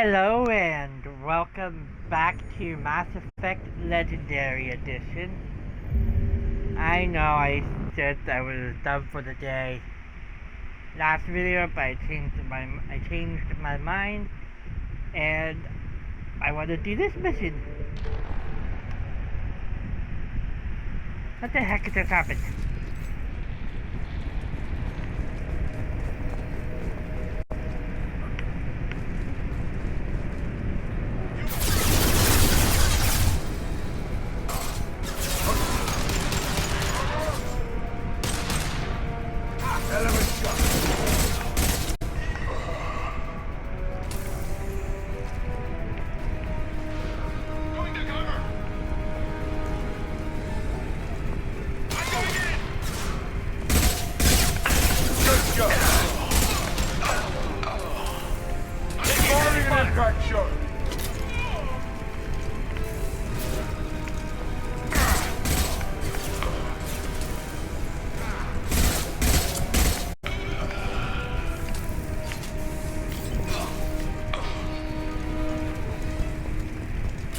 Hello and welcome back to Mass Effect Legendary Edition. I know I said I was done for the day last video, but I changed my mind and I want to do this mission. What the heck just happened?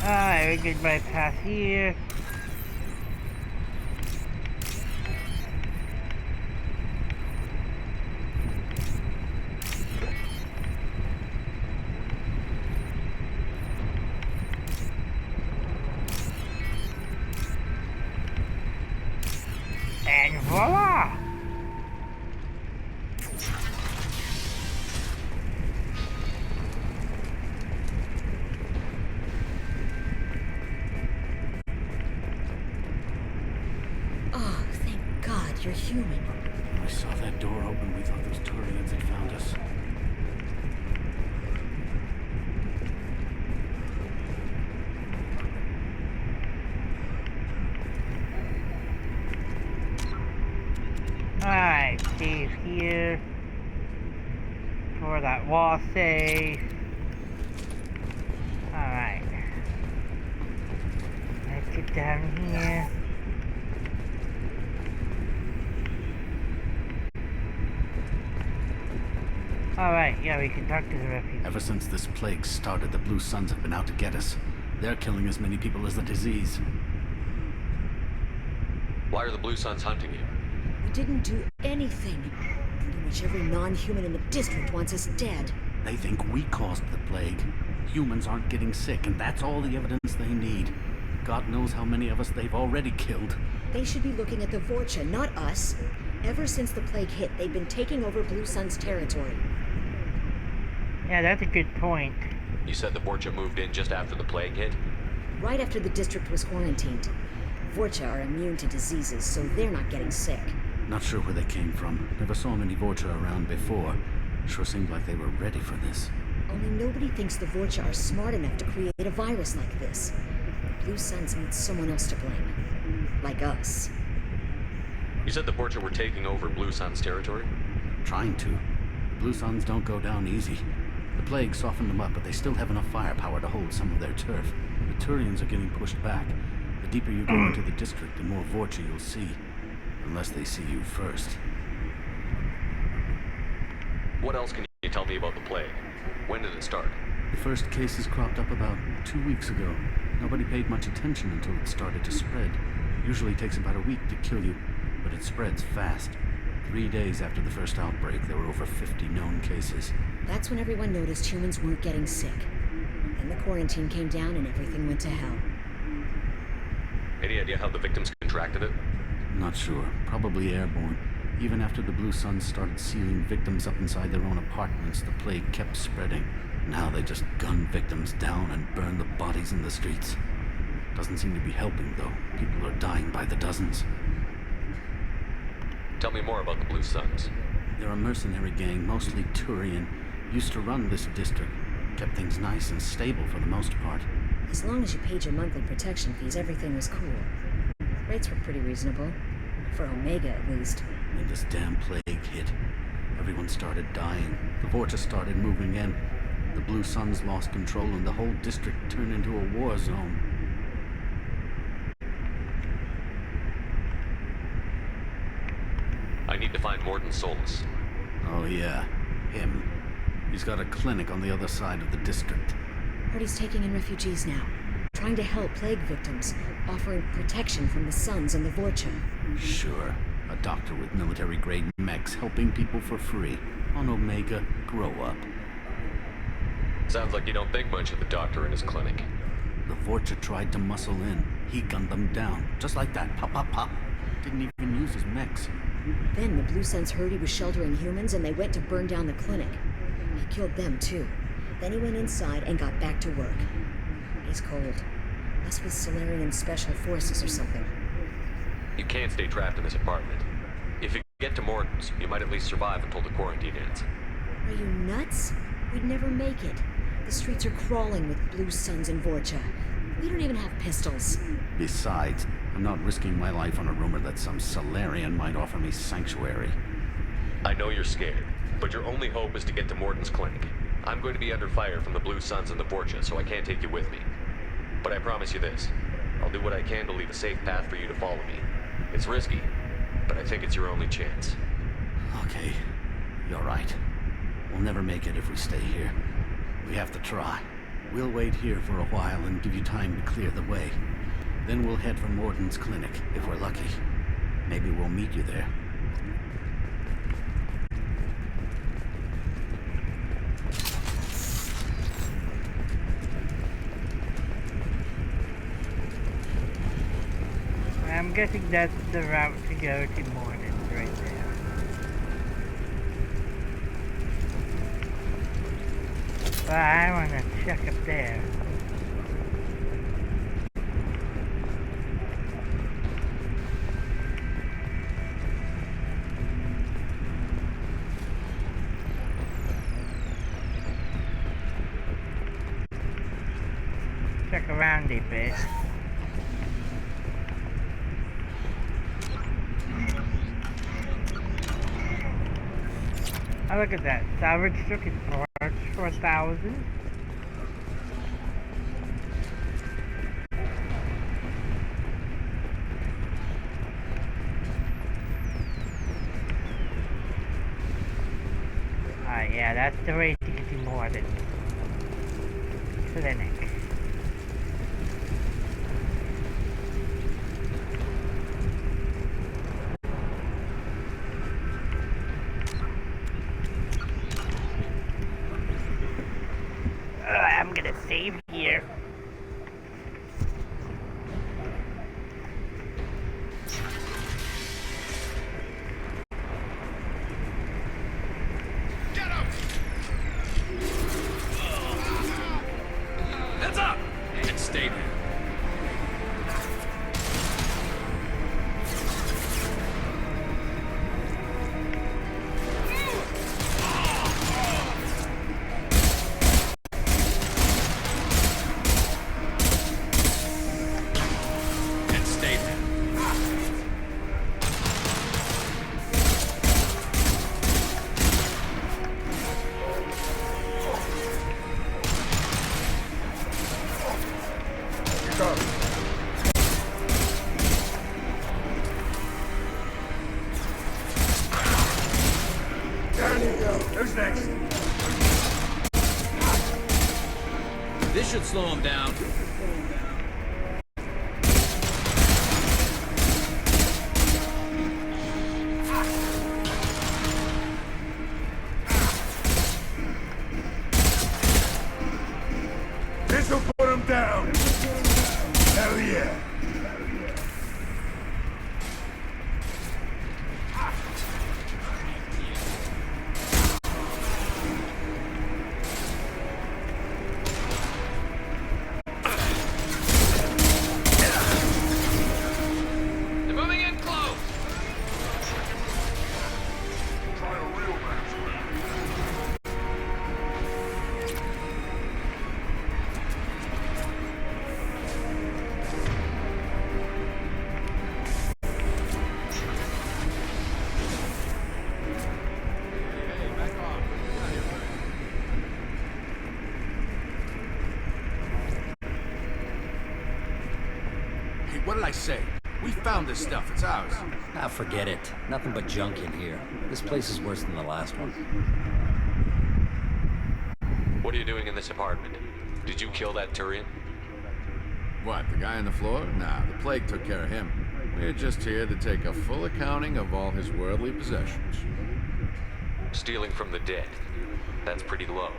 Alright, we get my path here. And voila! Oh, thank God, you're human. When I saw that door open, we thought those Turians had found us. Alright, save here for that wall save. Alright. Let's get down here. Alright, yeah, we can talk to the refugees. Ever since this plague started, the Blue Suns have been out to get us. They're killing as many people as the disease. Why are the Blue Suns hunting you? We didn't do anything. Pretty much every non-human in the district wants us dead. They think we caused the plague. Humans aren't getting sick, and that's all the evidence they need. God knows how many of us they've already killed. They should be looking at the Vorcha, not us. Ever since the plague hit, they've been taking over Blue Sun's territory. Yeah, that's a good point. You said the Vorcha moved in just after the plague hit? Right after the district was quarantined. Vorcha are immune to diseases, so they're not getting sick. Not sure where they came from. Never saw many Vorcha around before. Sure seemed like they were ready for this. Only nobody thinks the Vorcha are smart enough to create a virus like this. Blue Suns need someone else to blame. Like us. You said the Vorcha were taking over Blue Sun's territory? Trying to. The Blue Suns don't go down easy. The plague softened them up, but they still have enough firepower to hold some of their turf. The Turians are getting pushed back. The deeper you go into the district, the more Vorcha you'll see. Unless they see you first. What else can you tell me about the plague? When did it start? The first cases cropped up about 2 weeks ago. Nobody paid much attention until it started to spread. Usually takes about a week to kill you, but it spreads fast. 3 days after the first outbreak, there were over 50 known cases. That's when everyone noticed humans weren't getting sick. Then the quarantine came down and everything went to hell. Any idea how the victims contracted it? Not sure. Probably airborne. Even after the Blue Suns started sealing victims up inside their own apartments, the plague kept spreading. Now they just gun victims down and burn the bodies in the streets. Doesn't seem to be helping, though. People are dying by the dozens. Tell me more about the Blue Suns. They're a mercenary gang, mostly Turian. Used to run this district. Kept things nice and stable for the most part. As long as you paid your monthly protection fees, everything was cool. Rates were pretty reasonable. For Omega, at least. And this damn plague hit. Everyone started dying. The Vorcha started moving in. The Blue Suns lost control and the whole district turned into a war zone. I need to find Mordin Solus. Oh yeah, him. He's got a clinic on the other side of the district. Heard he's taking in refugees now. Trying to help plague victims, offering protection from the Suns and the Vorcha. Sure. A doctor with military-grade mechs helping people for free. On Omega, grow up. Sounds like you don't think much of the doctor in his clinic. The Vorcha tried to muscle in. He gunned them down. Just like that. Pop, pop, pop. Didn't even use his mechs. Then the Blue Suns heard he was sheltering humans and they went to burn down the clinic. He killed them too. Then he went inside and got back to work. He's cold. Must be Solarian Special Forces or something. You can't stay trapped in this apartment. If you get to Mordin's, you might at least survive until the quarantine ends. Are you nuts? We'd never make it. The streets are crawling with Blue Suns and Vorcha. We don't even have pistols. Besides, I'm not risking my life on a rumor that some Solarian might offer me sanctuary. I know you're scared, but your only hope is to get to Mordin's clinic. I'm going to be under fire from the Blue Suns and the Vorcha, so I can't take you with me. But I promise you this. I'll do what I can to leave a safe path for you to follow me. It's risky, but I think it's your only chance. Okay, you're right. We'll never make it if we stay here. We have to try. We'll wait here for a while and give you time to clear the way. Then we'll head for Mordin's clinic, if we're lucky. Maybe we'll meet you there. I'm guessing that's the route to go to Mordin's right there. But I want to check up there. Check around a bit. Oh, look at that. Salvage circuit parts for 1,000. Yeah, that's the way to get to Mordin. Clinic. I'm gonna save here. Heads up! And stay there. Who's next? This should slow him down. This'll put him down. Hell yeah. What did I say? We found this stuff. It's ours. Ah, forget it. Nothing but junk in here. This place is worse than the last one. What are you doing in this apartment? Did you kill that Turian? What, the guy on the floor? Nah, the plague took care of him. We're just here to take a full accounting of all his worldly possessions. Stealing from the dead. That's pretty low.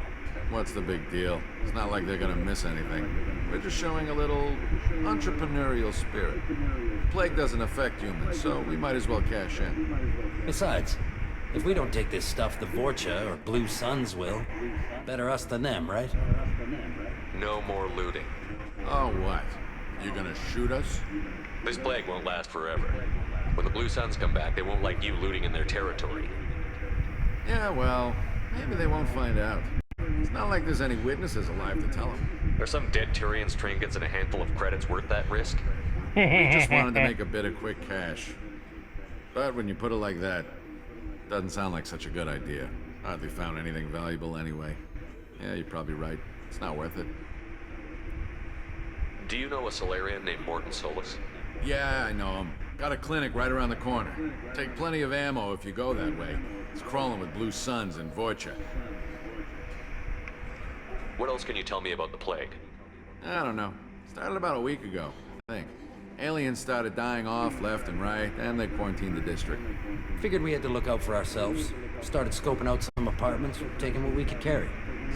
What's the big deal? It's not like they're gonna miss anything. We're just showing a little entrepreneurial spirit. The plague doesn't affect humans, so we might as well cash in. Besides, if we don't take this stuff, the Vorcha or Blue Suns will. Better us than them, right? No more looting. Oh, what? You gonna shoot us? This plague won't last forever. When the Blue Suns come back, they won't like you looting in their territory. Yeah, well, maybe they won't find out. It's not like there's any witnesses alive to tell them. Are some dead Turians' trinkets and a handful of credits worth that risk? We just wanted to make a bit of quick cash. But when you put it like that, doesn't sound like such a good idea. Hardly found anything valuable anyway. Yeah, you're probably right. It's not worth it. Do you know a Solarian named Mordin Solus? Yeah, I know him. Got a clinic right around the corner. Take plenty of ammo if you go that way. It's crawling with Blue Suns and Vorcha. What else can you tell me about the plague? I don't know. Started about a week ago, I think. Aliens started dying off left and right, and they quarantined the district. Figured we had to look out for ourselves. Started scoping out some apartments, taking what we could carry.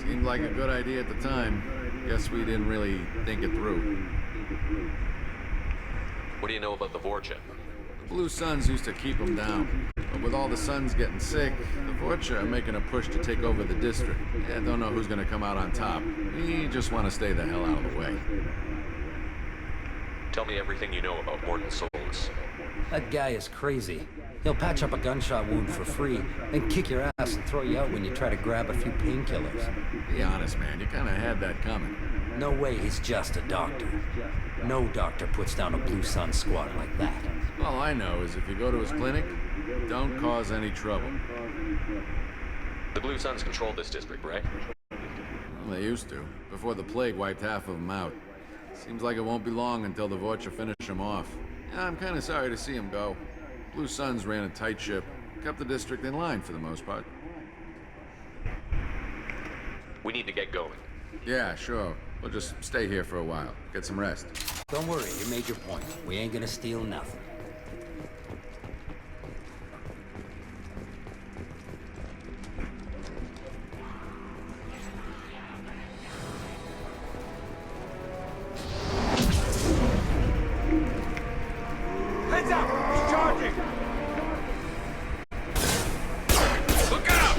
Seemed like a good idea at the time. Guess we didn't really think it through. What do you know about the Vorcha? The Blue Suns used to keep them down. But with all the Suns getting sick, the Vorcha are making a push to take over the district. Yeah, don't know who's gonna come out on top. We just want to stay the hell out of the way. Tell me everything you know about Mordin Solus. That guy is crazy. He'll patch up a gunshot wound for free, then kick your ass and throw you out when you try to grab a few painkillers. Be honest, man, you kinda had that coming. No way he's just a doctor. No doctor puts down a Blue Sun squad like that. All I know is if you go to his clinic, don't cause any trouble. The Blue Suns control this district, right? Well, they used to, before the plague wiped half of them out. Seems like it won't be long until the Vorcha finish him off. Yeah, I'm kinda sorry to see him go. Blue Suns ran a tight ship, kept the district in line for the most part. We need to get going. Yeah, sure. We'll just stay here for a while. Get some rest. Don't worry, you made your point. We ain't gonna steal nothing. Heads up! He's charging! Look out!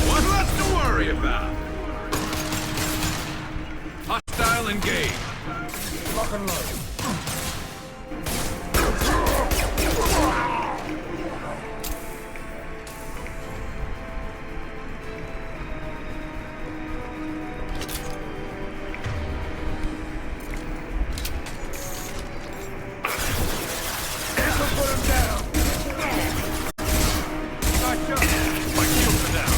One less to worry about. Hostile engaged. Lock and load. Put him down! Nice shot! My shields are down.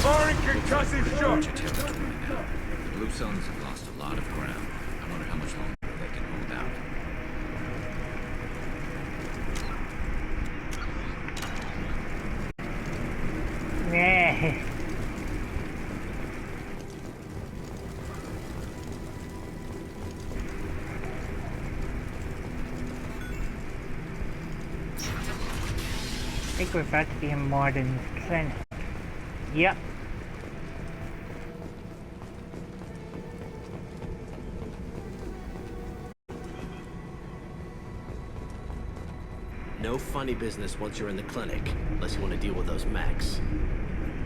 Firing concussive shot! The Blue Suns have lost a lot of ground. I wonder how much longer they can hold out. Yeah. I think we're about to be in Mordin's clinic. Yep. No funny business once you're in the clinic, unless you want to deal with those mechs.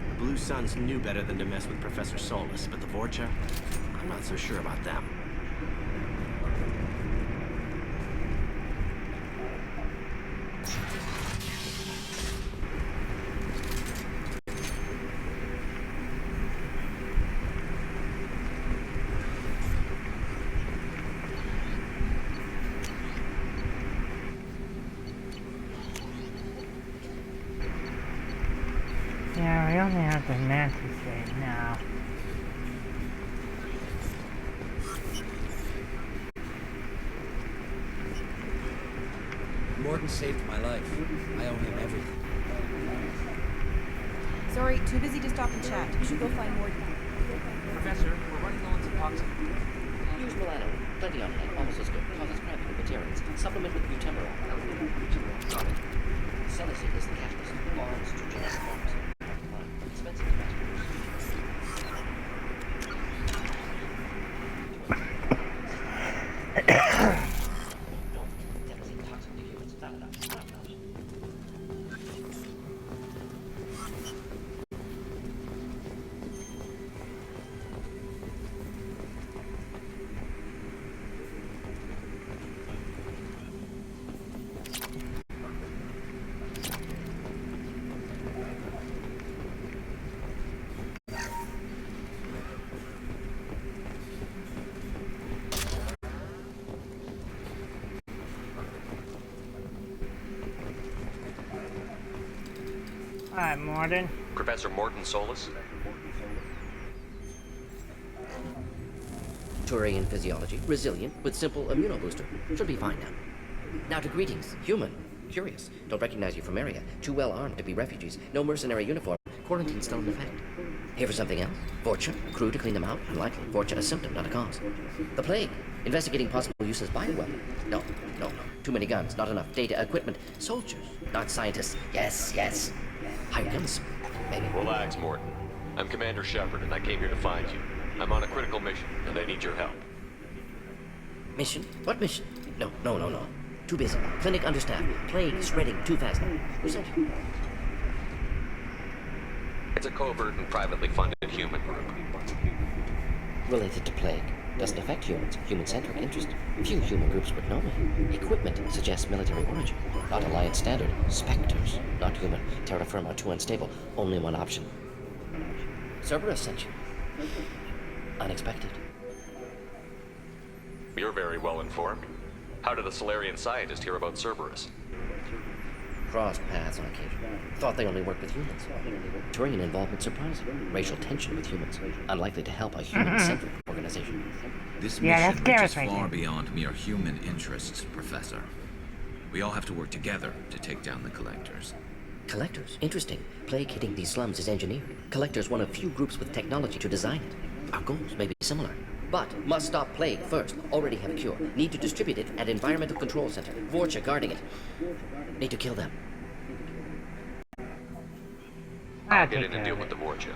The Blue Suns knew better than to mess with Professor Solus, but the Vorcha? I'm not so sure about them. Yeah, we only have the mantis right now. Mordin saved my life. I owe him everything. Sorry, too busy to stop and chat. You should go find Mordin. Professor, we're running low on toxin. Use Milano. Plenty on hand. Almost as good. Causes cramping in vegetarians. Supplement with butemurol. Got it. Selicet is the catalyst. Bonds to genetic forms. Expensive to mass produce. Definitely toxic to humans. Not enough. Alright, Mordin. Professor Mordin Solus? Turian physiology, resilient, with simple immunobooster. Should be fine now. Now to greetings, human. Curious. Don't recognize you from area. Too well armed to be refugees. No mercenary uniform. Quarantine still in effect. Here for something else? Vorcha? Crew to clean them out? Unlikely. Vorcha a symptom, not a cause. The plague. Investigating possible use as bioweapon. No. Too many guns, not enough data, equipment. Soldiers, not scientists. Yes. Higher guns, maybe. Relax, Mordin. I'm Commander Shepard, and I came here to find you. I'm on a critical mission, and I need your help. Mission? What mission? No. Too busy. Clinic understaffed. Plague spreading too fast. Who sent you? It's a covert and privately funded human group. Related to plague. Doesn't affect humans. Human-centric interest. Few human groups would know me. Equipment suggests military origin. Not Alliance standard. Spectres. Not human. Terra firma too unstable. Only one option. Cerberus sent you. Unexpected. You're very well informed. How did the Solarian scientist hear about Cerberus? Crossed paths on occasion. Thought they only worked with humans. Turian involvement surprising. Racial tension with humans. Unlikely to help a human-centric organization. This Yeah, mission that's reaches right far there. beyond mere human interests, Professor. We all have to work together to take down the Collectors. Collectors? Interesting. Plague hitting these slums is engineered. Collectors one of few groups with technology to design it. Our goals may be similar. But must stop plague first. Already have a cure. Need to distribute it at Environmental Control Center. Vorcha guarding it. Need to kill them. I'll get in and deal with the Vorcha.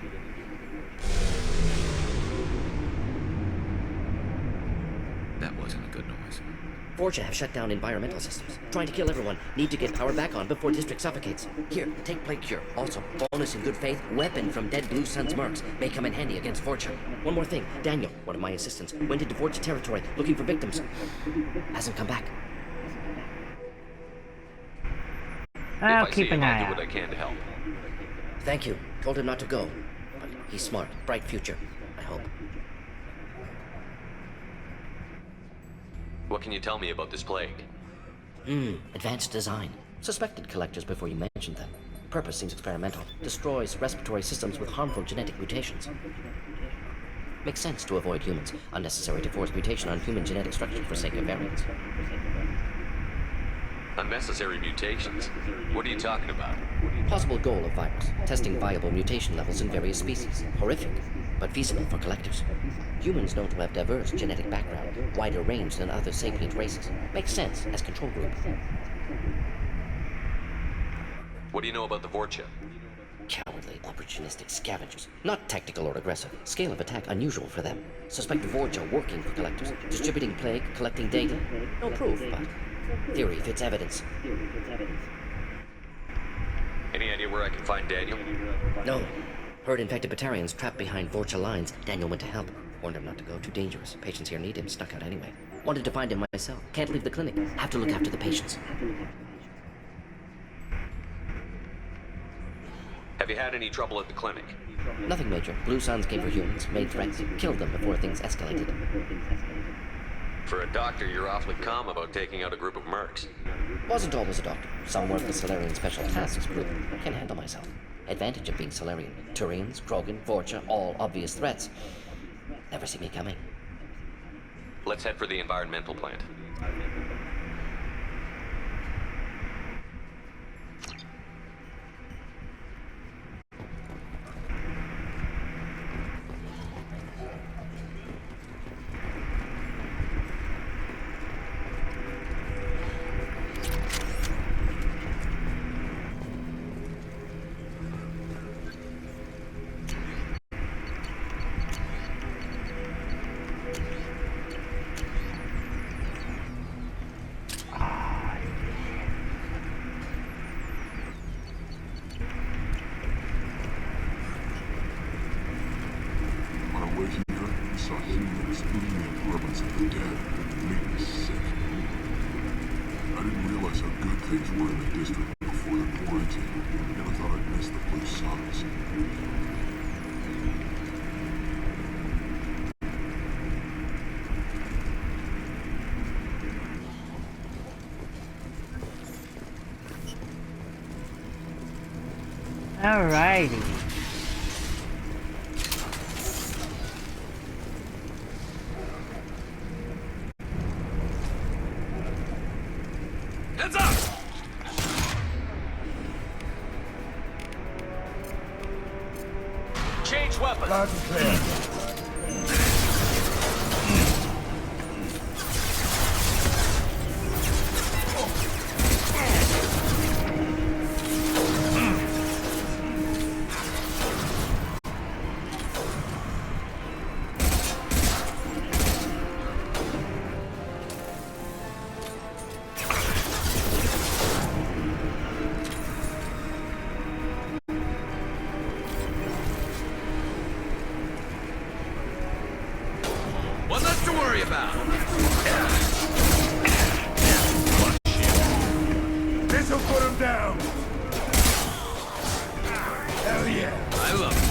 That wasn't a good noise. Vorcha have shut down environmental systems. Trying to kill everyone. Need to get power back on before district suffocates. Here, take plague cure. Also, bonus in good faith, weapon from dead Blue Sun's mercs. May come in handy against Vorcha. One more thing. Daniel, one of my assistants, went into Vorcha territory looking for victims. Hasn't come back. I'll If I keep see him, an I'll eye do out. what I can to help. Thank you. Told him not to go. But he's smart. Bright future. I hope. What can you tell me about this plague? Advanced design. Suspected collectors before you mentioned them. Purpose seems experimental. Destroys respiratory systems with harmful genetic mutations. Makes sense to avoid humans. Unnecessary to force mutation on human genetic structure for sake of variants. Unnecessary mutations? What are you talking about? Possible goal of virus. Testing viable mutation levels in various species. Horrific, but feasible for collectors. Humans known to have diverse genetic background, wider range than other sapient races. Makes sense as control group. What do you know about the Vorcha? Cowardly, opportunistic scavengers. Not tactical or aggressive. Scale of attack unusual for them. Suspect Vorcha working for collectors. Distributing plague, collecting data. No proof, but theory fits evidence. Any idea where I can find Daniel? No. Heard infected Batarians trapped behind Vorcha lines. Daniel went to help. Warned him not to go. Too dangerous. Patients here need him. Snuck out anyway. Wanted to find him myself. Can't leave the clinic. Have to look after the patients. Have you had any trouble at the clinic? Nothing major. Blue Suns came for humans, made threats, killed them before things escalated. For a doctor, you're awfully calm about taking out a group of mercs. Wasn't always a doctor. Some worked the Solarian Special Tasks Group. Can't handle myself. Advantage of being Solarian. Turians, Krogan, Vorcha, all obvious threats. Never see me coming. Let's head for the environmental plant. Alrighty. Heads up! Change weapon. Loud and clear. One less to worry about. This'll put him down. Hell yeah. I love it.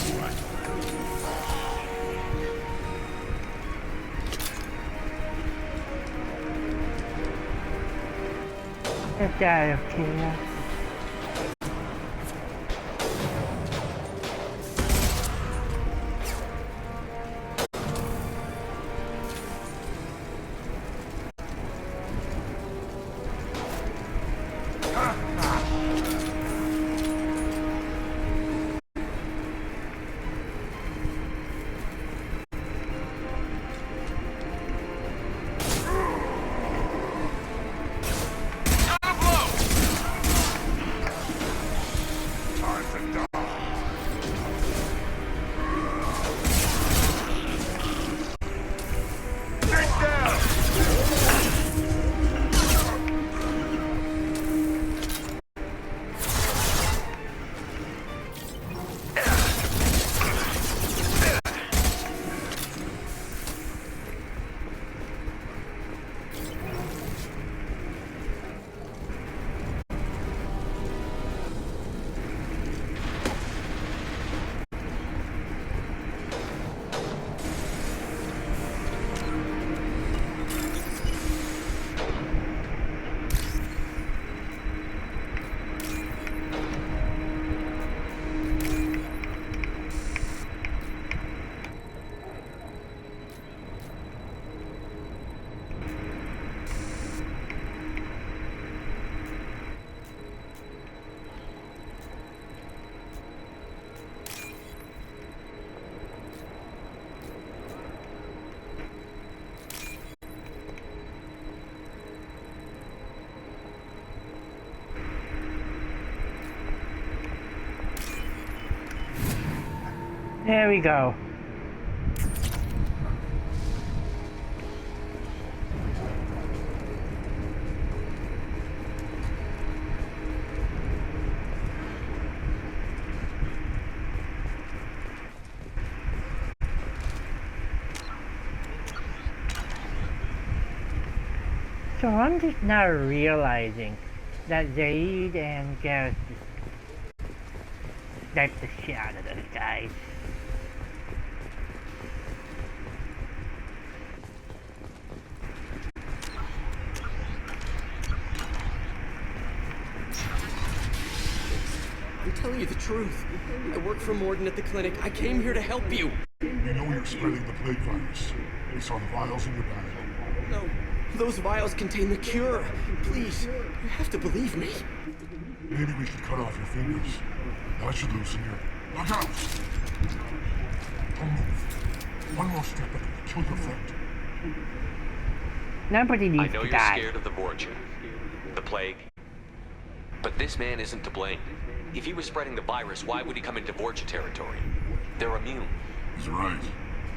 Get out of here. There we go. So I'm just now realizing that Zaid and Gareth just sniped the shit out of those guys. I'm telling telling you the truth. I work for Mordin at the clinic. I came here to help you. We know you're spreading the plague virus. We saw the vials in your bag. No, those vials contain the cure. Please, you have to believe me. Maybe we should cut off your fingers. That should loosen you. Look out! Don't move. One more step and it'll kill your friend. Nobody needs I know to you're die. scared of the Vorcha, the plague, but this man isn't to blame. If he was spreading the virus, why would he come into Vorcha territory? They're immune. He's right.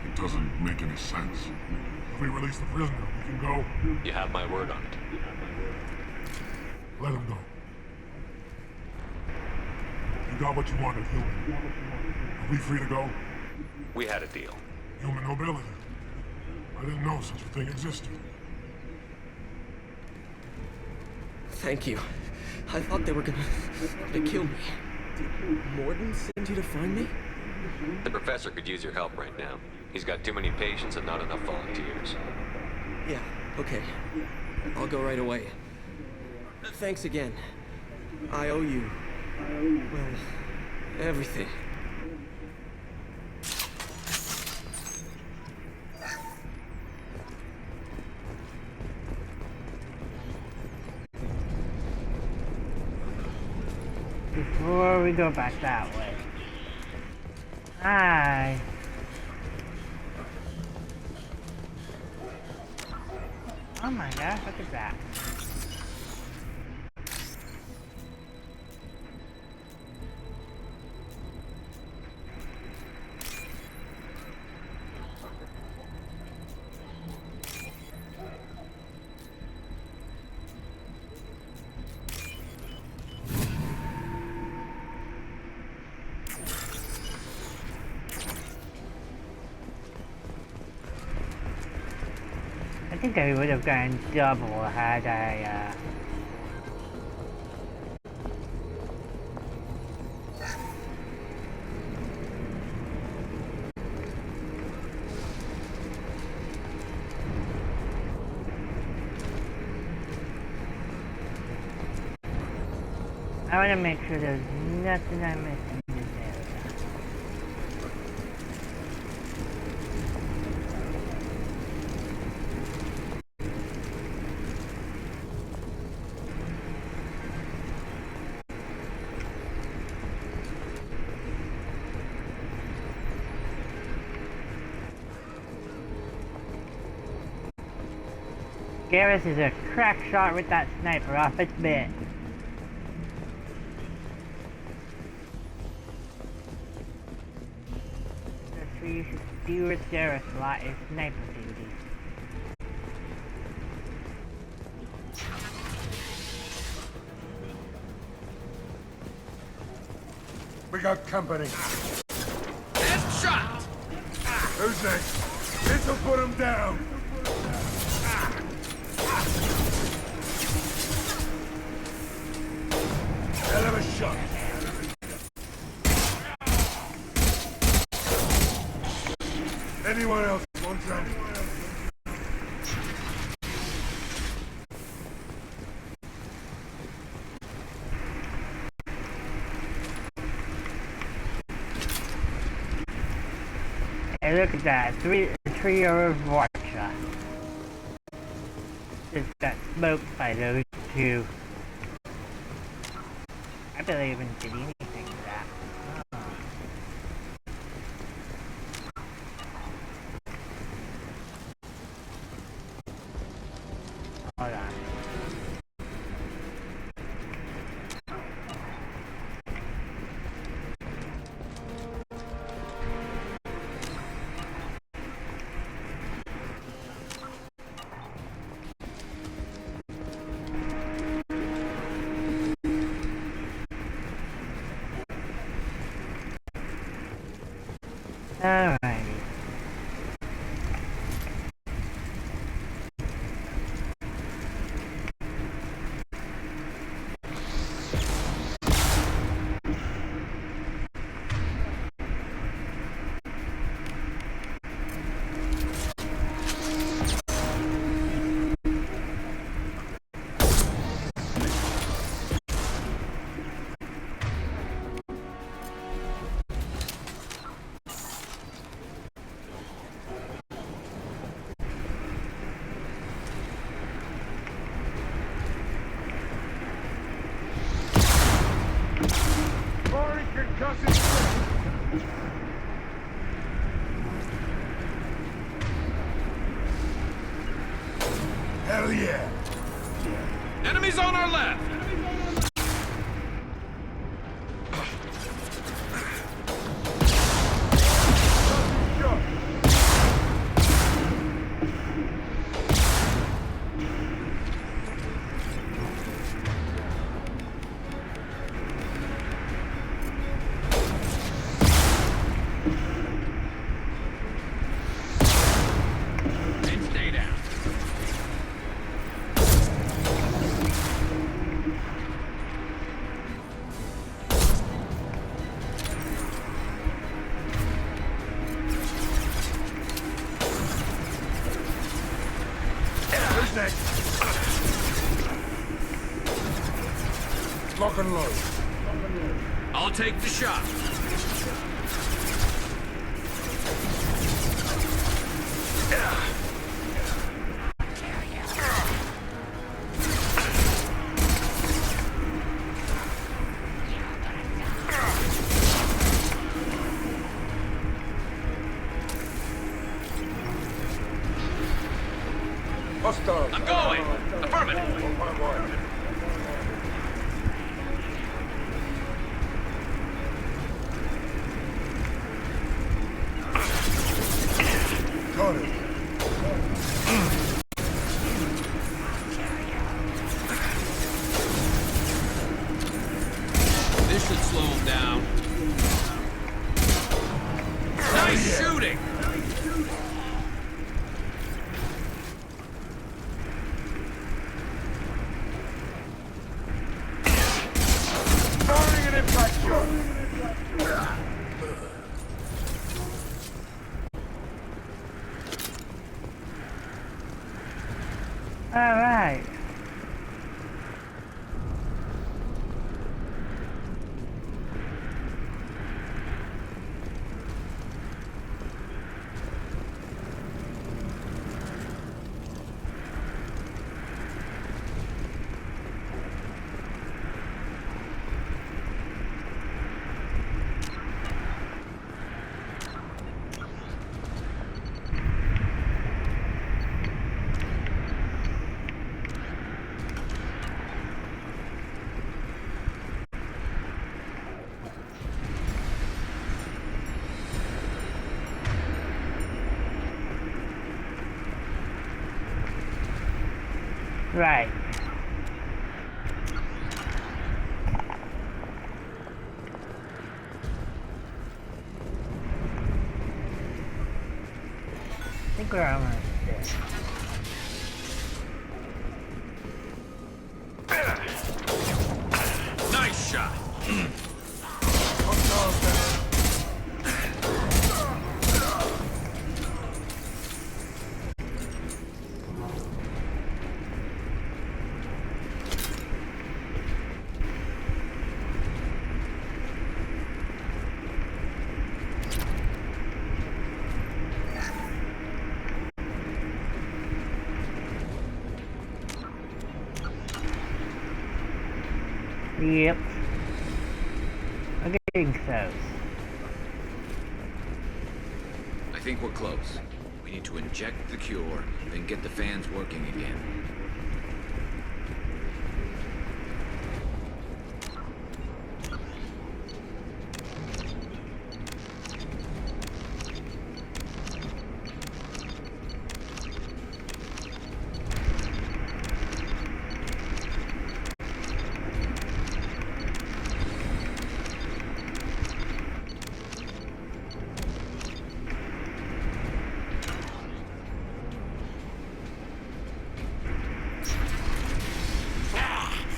It doesn't make any sense. If we release the prisoner, we can go. You have my word on it. Let him go. You got what you wanted, human. Are we free to go? We had a deal. Human nobility. I didn't know such a thing existed. Thank you. I thought they were gonna kill me. Did Mordin send you to find me? The professor could use your help right now. He's got too many patients and not enough volunteers. Yeah, okay. I'll go right away. Thanks again. I owe you, well, everything. Before we go back that way. Hi. Oh my gosh, look at that. I think I would have gotten double had I, I want to make sure there's nothing I'm missing in this area. Garrus is a crack shot with that sniper off its bit. That's what you should do with Garrus a lot, is sniper duty. We got company. Last shot! Who's next? This'll put him down. Hell of a shot. Anyone else want some? Hey, look at that. Trio of Vorcha. Just got smoked by those two. I barely even did anything to that. Oh. Hold on. Alrighty. and load. I'll take the shot. Hostile. I'm going. Affirmative. Got it. This should slow him down. Nice shooting! Firing an impact shot. Alright. Right. I think we're almost there. Nice shot! Yep. I think so. I think we're close. We need to inject the cure, then get the fans working again.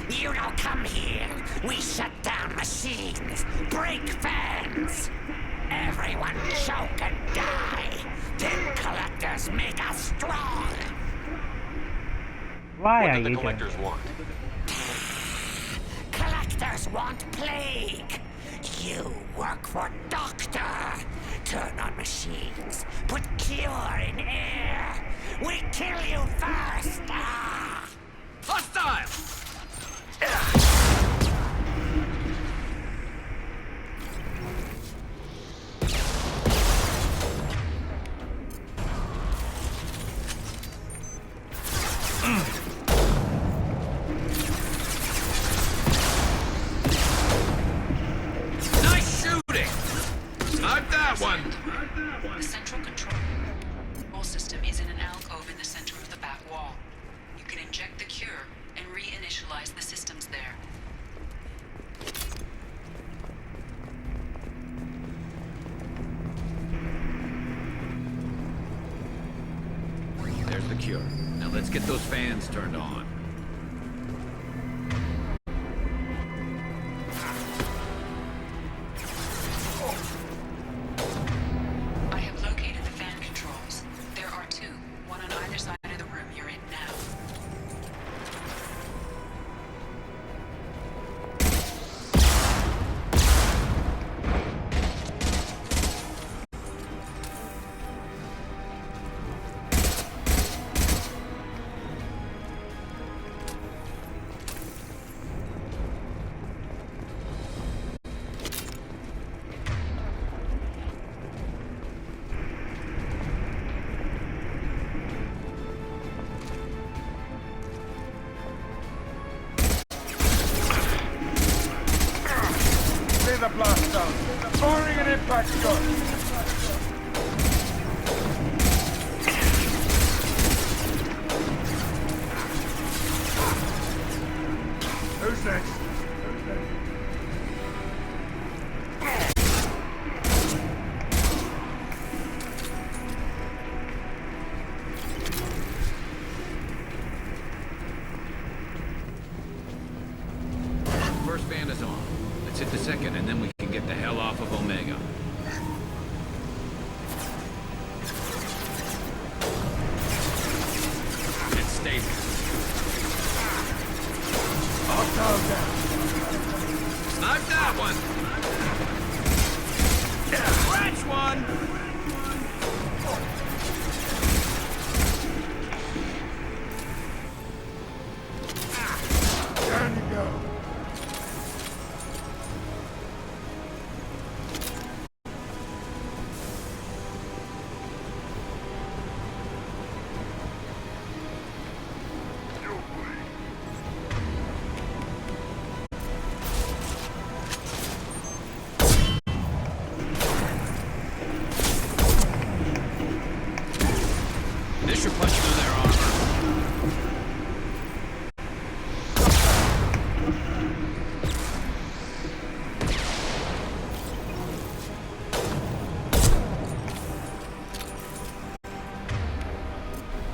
You don't come here. We shut down machines, break fans. Everyone choke and die. Then collectors make us strong. Why What are do the you collectors doing? want? Collectors want plague. You work for Doctor. Turn on machines. Put cure in air. We kill you first. Hostile! Nice shooting! Snipe that one! The central control system is in an alcove in the center of the back wall. You can inject the cure and reinitialize the systems there. There's the cure. Now let's get those fans turned on. I have located the fan controls. There are two, one on either side of the room you're in now. Who's next? First fan is on. Let's hit the second, and then we can get the hell off of Omega. It stays. Hostile down. Snipe that one! Scratch one! Down you go. This should punch through their armor.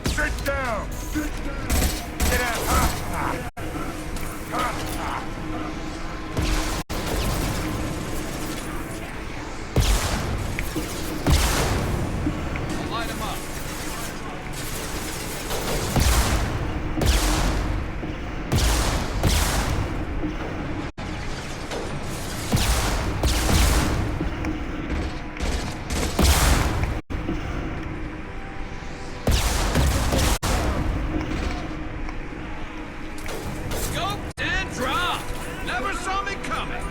Sit down. Sit down. Get out. Light him up. Scoped and dropped. Never saw me coming.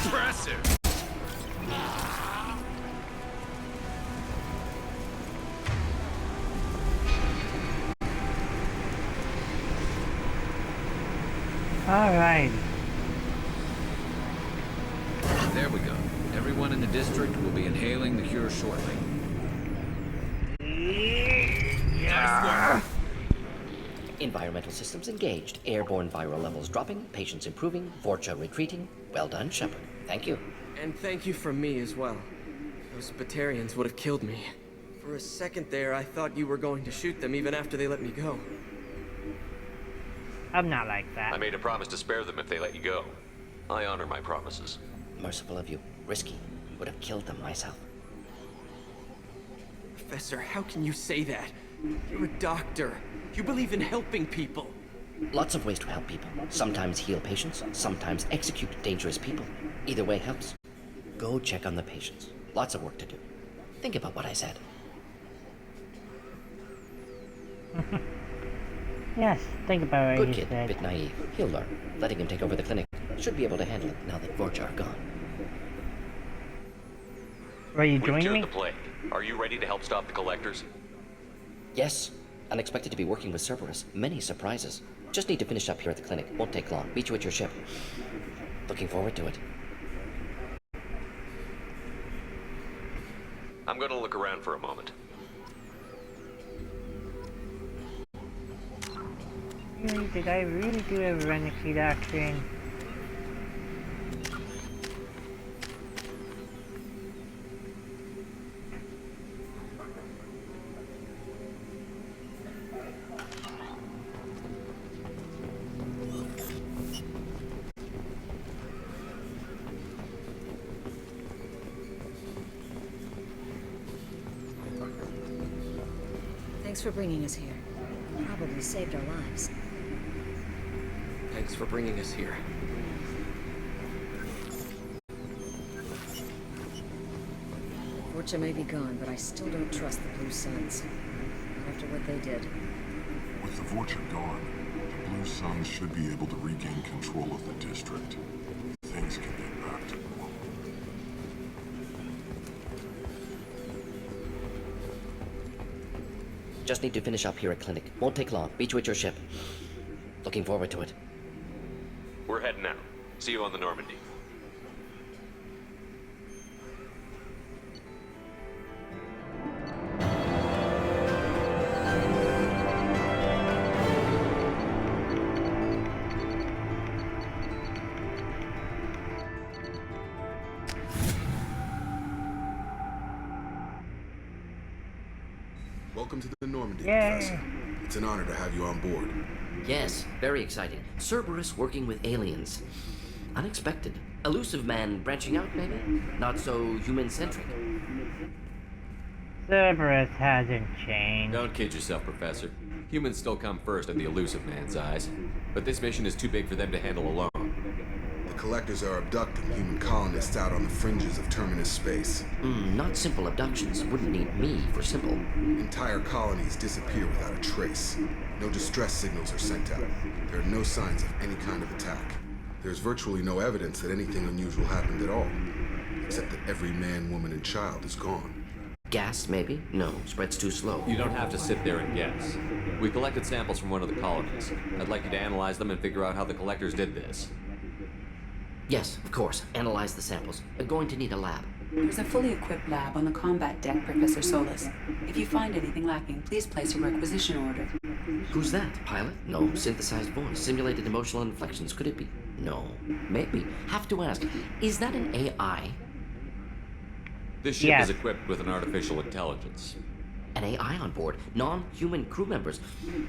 Impressive. Alright. There we go. Everyone in the district will be inhaling the cure shortly. Nice work. Environmental systems engaged. Airborne viral levels dropping. Patients improving. Vorcha retreating. Well done, Shepard. Thank you. And thank you from me as well. Those Batarians would have killed me. For a second there, I thought you were going to shoot them even after they let me go. I'm not like that. I made a promise to spare them if they let you go. I honor my promises. Merciful of you. Risky. Would have killed them myself. Professor, how can you say that? You're a doctor. You believe in helping people. Lots of ways to help people. Sometimes heal patients, sometimes execute dangerous people. Either way helps. Go check on the patients. Lots of work to do. Think about what I said. Yes, think about what Good you kid, said. bit naive. He'll learn. Letting him take over the clinic. Should be able to handle it now that Vorcha are gone. Are you We've joining cured me? the plague. Are you ready to help stop the collectors? Yes. Unexpected to be working with Cerberus. Many surprises. Just need to finish up here at the clinic. Won't take long. Meet you at your ship. Looking forward to it. I'm gonna look around for a moment. Really, did I really do a renegade action? Thanks for bringing us here. Probably saved our lives. Thanks for bringing us here. Vorcha may be gone, but I still don't trust the Blue Suns. Not after what they did. With the Vorcha gone, the Blue Suns should be able to regain control of the district. Things can get back to normal. Just need to finish up here at clinic. Won't take long. Meet you at your ship. Looking forward to it. We're heading out. See you on the Normandy. Welcome to the Normandy, Yay. Professor. It's an honor to have you on board. Yes, very exciting. Cerberus working with aliens. Unexpected. Elusive man branching out, maybe? Not so human-centric. Cerberus hasn't changed. Don't kid yourself, Professor. Humans still come first in the elusive man's eyes. But this mission is too big for them to handle alone. The Collectors are abducting human colonists out on the fringes of terminus space. Not simple abductions. Wouldn't need me for simple. Entire colonies disappear without a trace. No distress signals are sent out. There are no signs of any kind of attack. There's virtually no evidence that anything unusual happened at all, except that every man, woman, and child is gone. Gas, maybe? No, spreads too slow. You don't have to sit there and guess. We collected samples from one of the colonies. I'd like you to analyze them and figure out how the Collectors did this. Yes, of course. Analyze the samples. We're going to need a lab. There's a fully equipped lab on the combat deck, Professor Solis. If you find anything lacking, please place a requisition order. Who's that? Pilot? No. Synthesized voice. Simulated emotional inflections. Could it be? No. Maybe. Have to ask. Is that an AI? This ship Yes. is equipped with an artificial intelligence. An AI on board. Non-human crew members.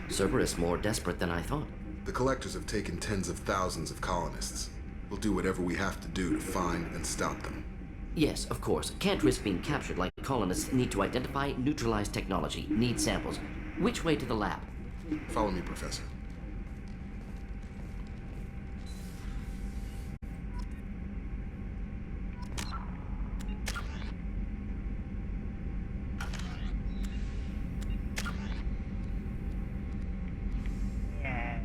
Cerberus more desperate than I thought. The Collectors have taken tens of thousands of colonists. We'll do whatever we have to do to find and stop them. Yes, of course. Can't risk being captured like colonists. Need to identify, neutralize technology. Need samples. Which way to the lab? Follow me, Professor. Yeah.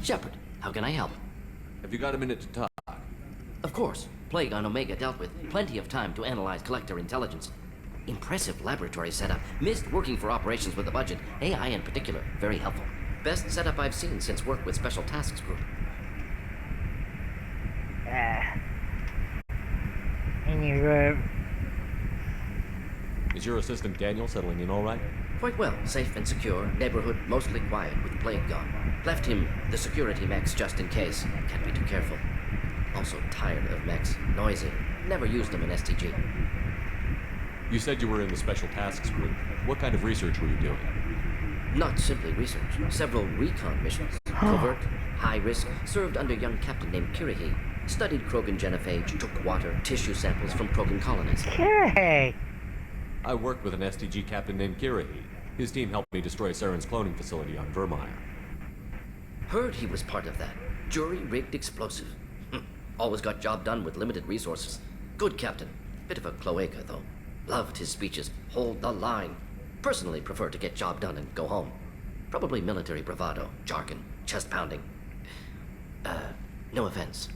Shepard, how can I help? Have you got a minute to talk? Of course. Plague on Omega dealt with. Plenty of time to analyze Collector intelligence. Impressive laboratory setup. Missed working for operations with a budget. AI in particular. Very helpful. Best setup I've seen since work with Special Tasks Group. Anyway, Is your assistant Daniel settling in all right? Quite well. Safe and secure. Neighborhood mostly quiet with Plague gone. Left him the security mechs just in case. Can't be too careful. Also tired of mechs. Noisy. Never used them in STG. You said you were in the Special Tasks Group. What kind of research were you doing? Not simply research. Several recon missions. Covert, high risk, served under a young captain named Kirihi. Studied Krogan genophage, took water, tissue samples from Krogan colonies. Kirihi! I worked with an STG captain named Kirihi. His team helped me destroy Saren's cloning facility on Vermeer. Heard he was part of that. Jury-rigged explosive. Always got job done with limited resources. Good captain. Bit of a cloaca, though. Loved his speeches. Hold the line. Personally prefer to get job done and go home. Probably military bravado, jargon, chest pounding. No offense.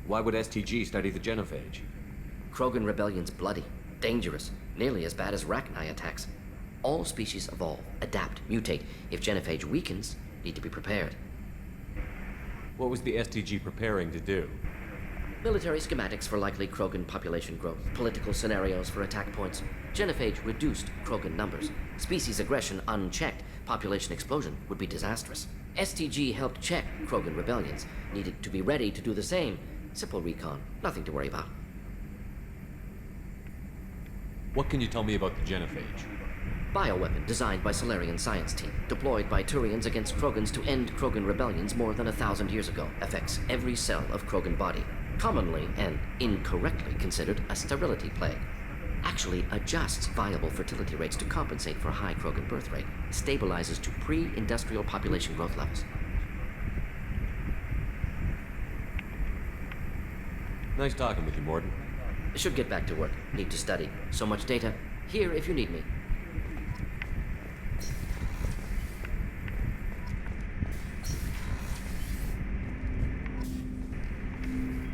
Why would STG study the genophage? Krogan rebellion's bloody, dangerous, nearly as bad as Rachni attacks. All species evolve, adapt, mutate. If genophage weakens, need to be prepared. What was the STG preparing to do? Military schematics for likely Krogan population growth, political scenarios for attack points. Genophage reduced Krogan numbers. Species aggression unchecked, population explosion would be disastrous. STG helped check Krogan rebellions, needed to be ready to do the same. Simple recon, nothing to worry about. What can you tell me about the genophage? Bioweapon designed by Solarian science team, deployed by Turians against Krogans to end Krogan rebellions more than 1,000 years ago. Affects every cell of Krogan body. Commonly and incorrectly considered a sterility plague. Actually adjusts viable fertility rates to compensate for a high Krogan birth rate. Stabilizes to pre-industrial population growth levels. Nice talking with you, Mordin. Should get back to work. Need to study. So much data. Here if you need me.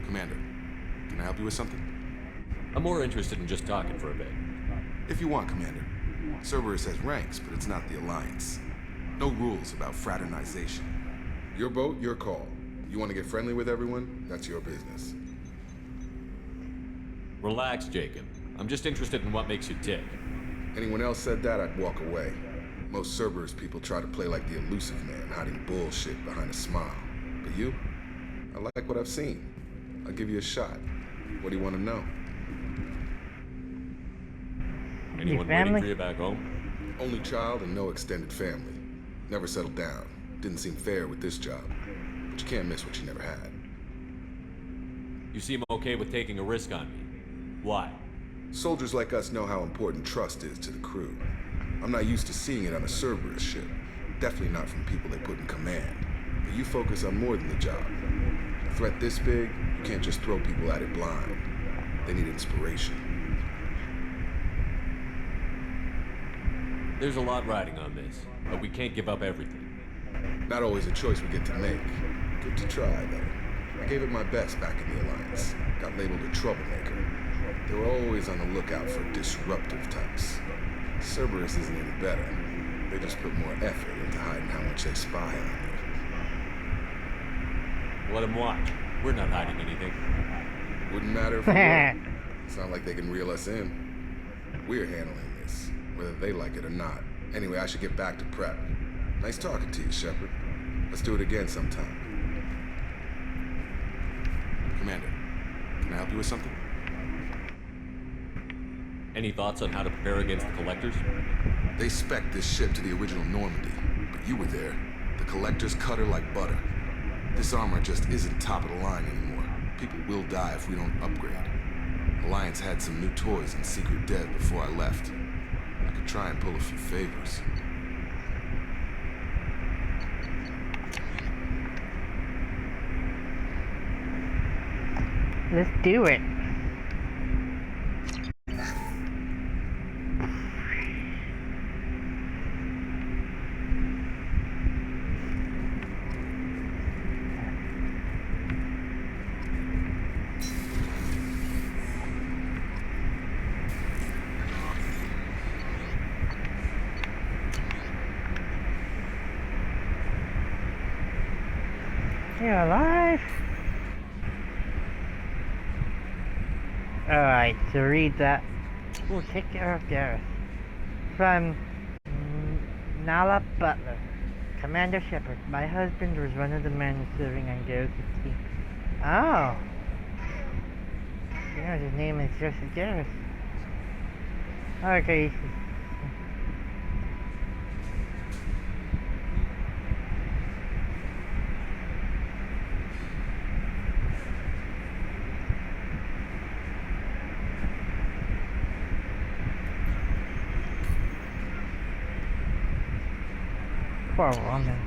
Commander, can I help you with something? I'm more interested in just talking for a bit. If you want, Commander. Cerberus has ranks, but it's not the Alliance. No rules about fraternization. Your boat, your call. You want to get friendly with everyone? That's your business. Relax, Jacob. I'm just interested in what makes you tick. Anyone else said that, I'd walk away. Most Cerberus people try to play like the elusive man, hiding bullshit behind a smile. But you? I like what I've seen. I'll give you a shot. What do you want to know? Anyone waiting for you back home? Only child and no extended family. Never settled down. Didn't seem fair with this job. But you can't miss what you never had. You seem okay with taking a risk on me. Why? Soldiers like us know how important trust is to the crew. I'm not used to seeing it on a Cerberus ship. Definitely not from people they put in command. But you focus on more than the job. A threat this big, you can't just throw people at it blind. They need inspiration. There's a lot riding on this, but we can't give up everything. Not always a choice we get to make. Good to try, though. I gave it my best back in the Alliance. Got labeled a troublemaker. They were always on the lookout for disruptive types. Cerberus isn't any better. They just put more effort into hiding how much they spy on you. Let them watch. We're not hiding anything. Wouldn't matter if we were. It's not like they can reel us in. We're handling this, whether they like it or not. Anyway, I should get back to prep. Nice talking to you, Shepard. Let's do it again sometime. Commander, can I help you with something? Any thoughts on how to prepare against the Collectors? They spec'd this ship to the original Normandy, but you were there. The Collectors cut her like butter. This armor just isn't top of the line anymore. People will die if we don't upgrade. Alliance had some new toys in secret dev before I left. I could try and pull a few favors. Let's do it. You're alive? Alright, to read that, we'll take care of Gareth. From Nala Butler. Commander Shepard, my husband was one of the men serving on Gareth's team. Oh! You know, his name is just Gareth. Okay. Poor woman.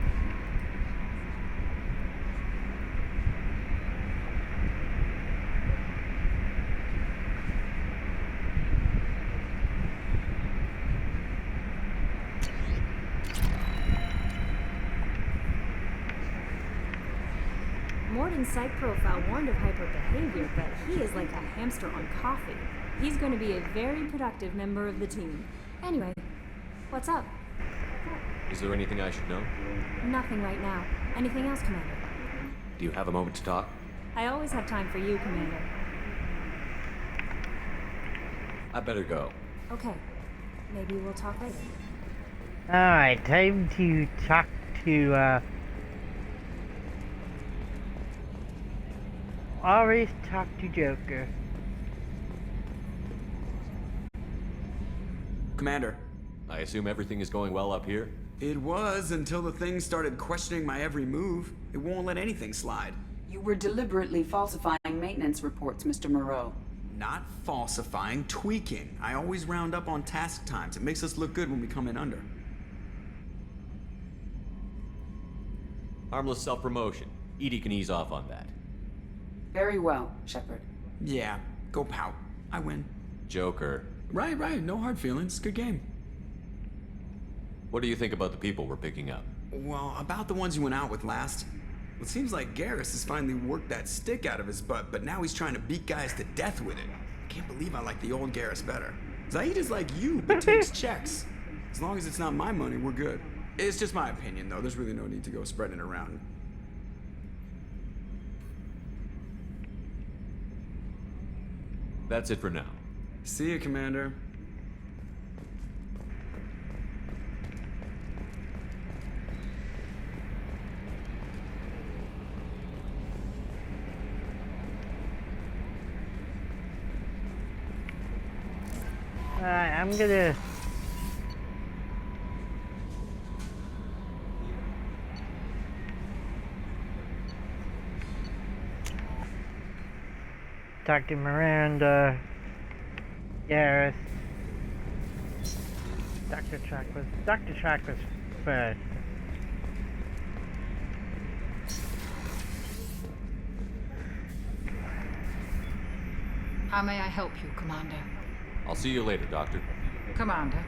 Mordin's psych profile warned of hyper behavior, but he is like a hamster on coffee. He's going to be a very productive member of the team. Anyway, what's up? Is there anything I should know? Nothing right now. Anything else, Commander? Do you have a moment to talk? I always have time for you, Commander. I better go. Okay. Maybe we'll talk later. Alright, time to talk to, always talk to Joker. Commander, I assume everything is going well up here? It was until the thing started questioning my every move. It won't let anything slide. You were deliberately falsifying maintenance reports, Mr. Moreau. Not falsifying, tweaking. I always round up on task times. It makes us look good when we come in under. Harmless self-promotion. Edie can ease off on that. Very well, Shepard. Yeah, go pout. I win. Joker. Right. No hard feelings. Good game. What do you think about the people we're picking up? Well, about the ones you went out with last. It seems like Garrus has finally worked that stick out of his butt, but now he's trying to beat guys to death with it. I can't believe I like the old Garrus better. Zaid is like you, but takes checks. As long as it's not my money, we're good. It's just my opinion, though. There's really no need to go spreading it around. That's it for now. See you, Commander. Alright, I'm gonna... talk to Miranda, Garrus. Dr. Track was first. How may I help you, Commander? I'll see you later, Doctor. Commander.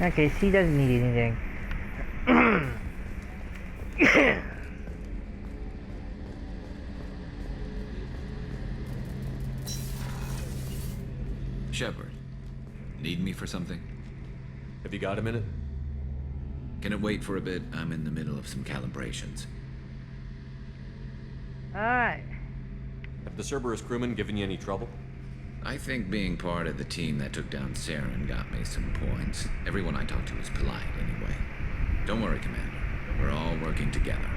Okay, she doesn't need anything. Shepard, need me for something? Have you got a minute? Can it wait for a bit? I'm in the middle of some calibrations. Alright. Have the Cerberus crewmen given you any trouble? I think being part of the team that took down Saren got me some points. Everyone I talk to is polite anyway. Don't worry, Commander. We're all working together.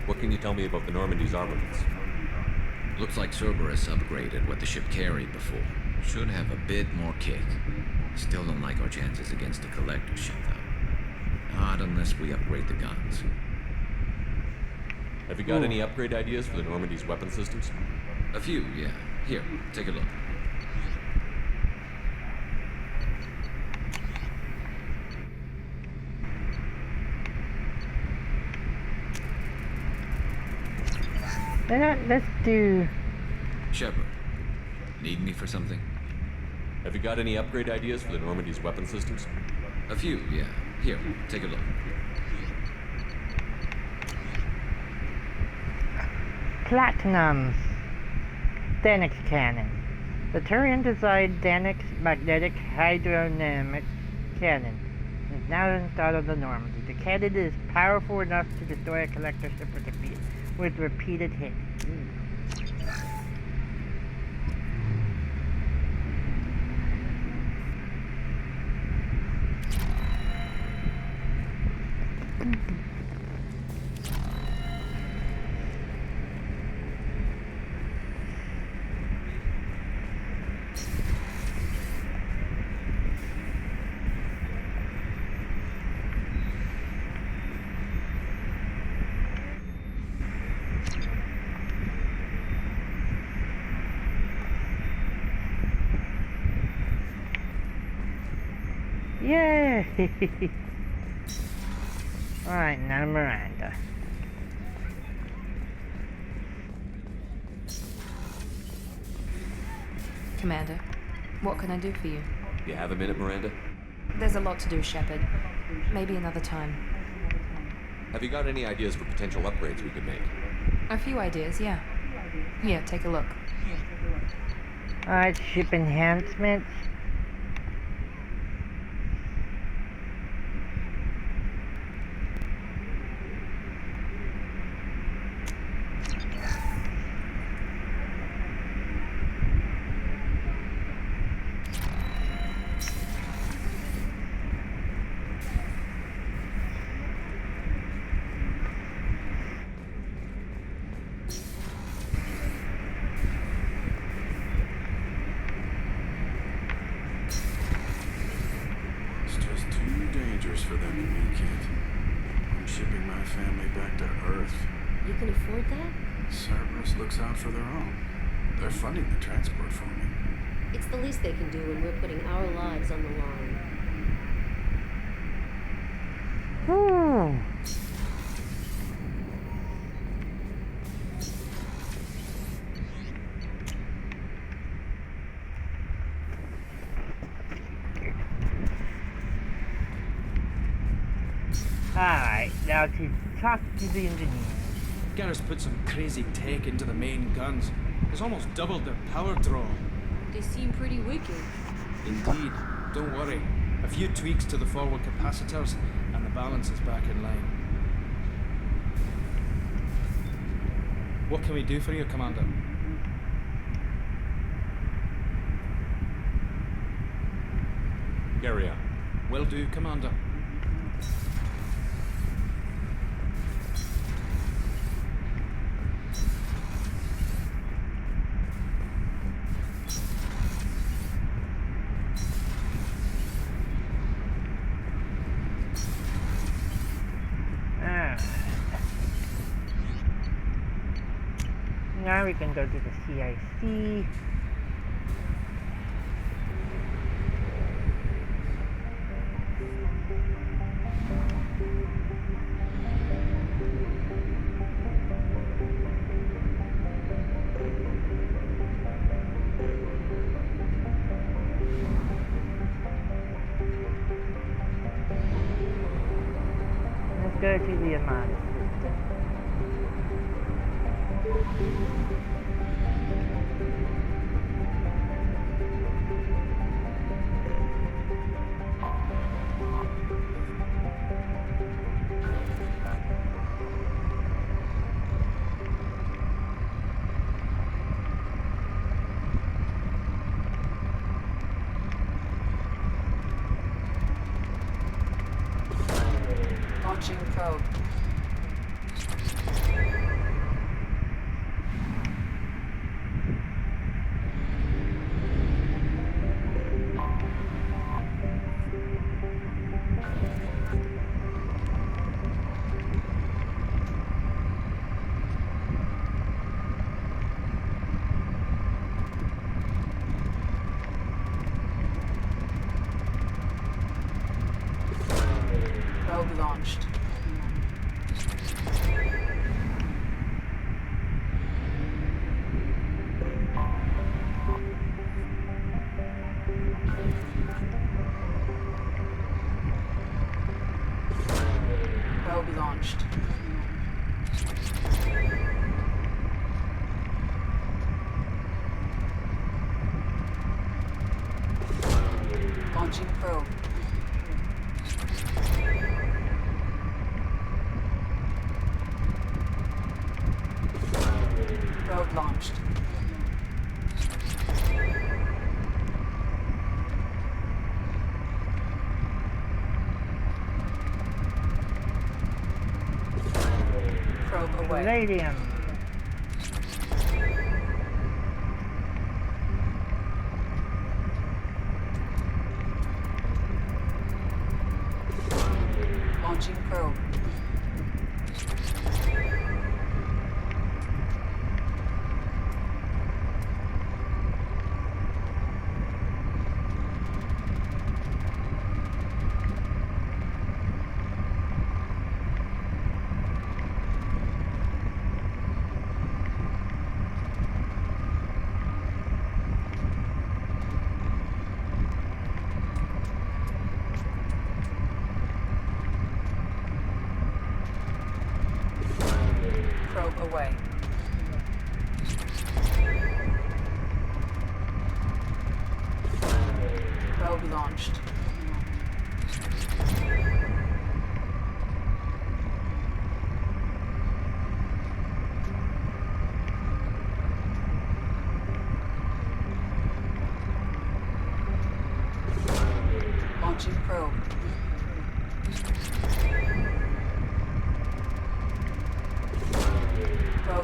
What can you tell me about the Normandy's armaments? Looks like Cerberus upgraded what the ship carried before. Should have a bit more kick. Still don't like our chances against a collector ship, though. Not unless we upgrade the guns. Have you got any upgrade ideas for the Normandy's weapon systems? A few, yeah. Here, take a look. Let's do... Shepard, need me for something? Have you got any upgrade ideas for the Normandy's weapon systems? A few, yeah. Here, take a look. Platinum. Danix cannon. The Turian-designed Danix magnetic hydrodynamic cannon is now installed on the Normandy. The cannon is powerful enough to destroy a collector ship with repeated hits. Yay! Alright, now Miranda. Commander, what can I do for you? You have a minute, Miranda? There's a lot to do, Shepard. Maybe another time. Have you got any ideas for potential upgrades we could make? A few ideas, yeah. Here, take a look. Alright, ship enhancements. years for them and me, kid. I'm shipping my family back to Earth. You can afford that? Cerberus looks out for their own. They're funding the transport for me. It's the least they can do when we're putting our lives on the line. Alright, now to talk to the engineer. Garrus put some crazy tech into the main guns. It's almost doubled their power draw. They seem pretty wicked. Indeed. Don't worry. A few tweaks to the forward capacitors, and the balance is back in line. What can we do for you, Commander? Carry on. Will do, Commander. Now we can go to the CIC. Let's go to the Amana system. Launching probe. Probe launched. Probe launched. Launching probe. Probe launched. Probe away. Palladium. Launching probe. Probe away. Probe launched. Launching probe. Probe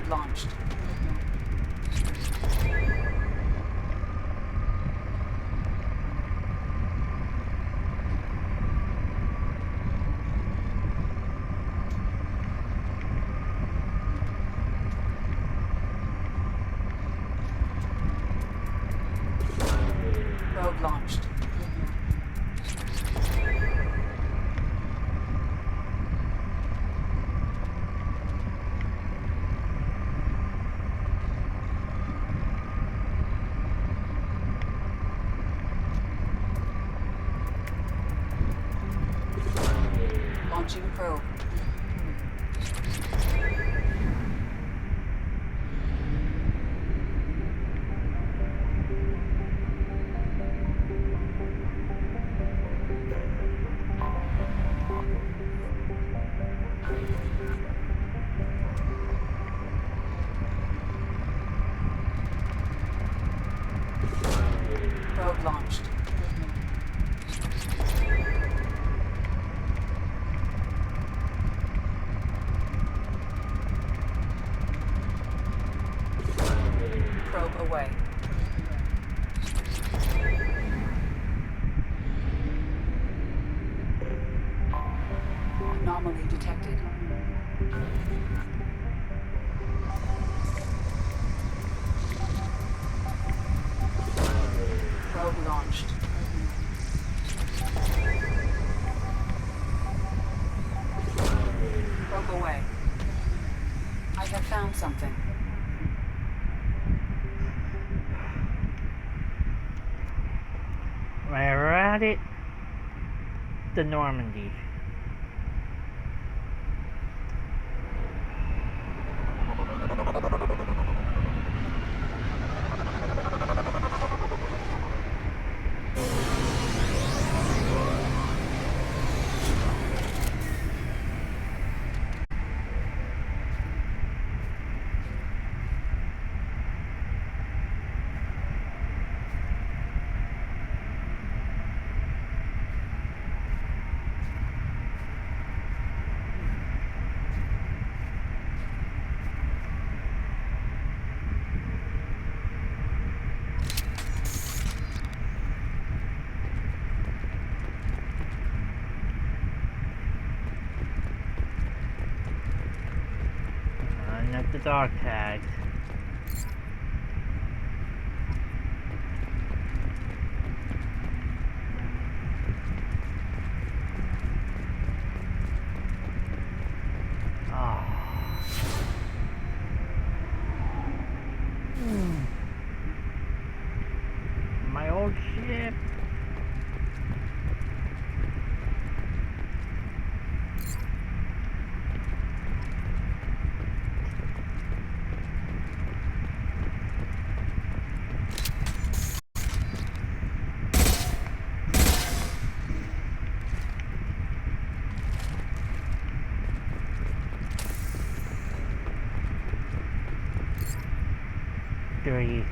Launching probe. Probe launched. Probe away. Anomaly detected. Probe launched. Probe away. I have found something. We're at it. The Normandy. At the dog tags. My old ship. Three.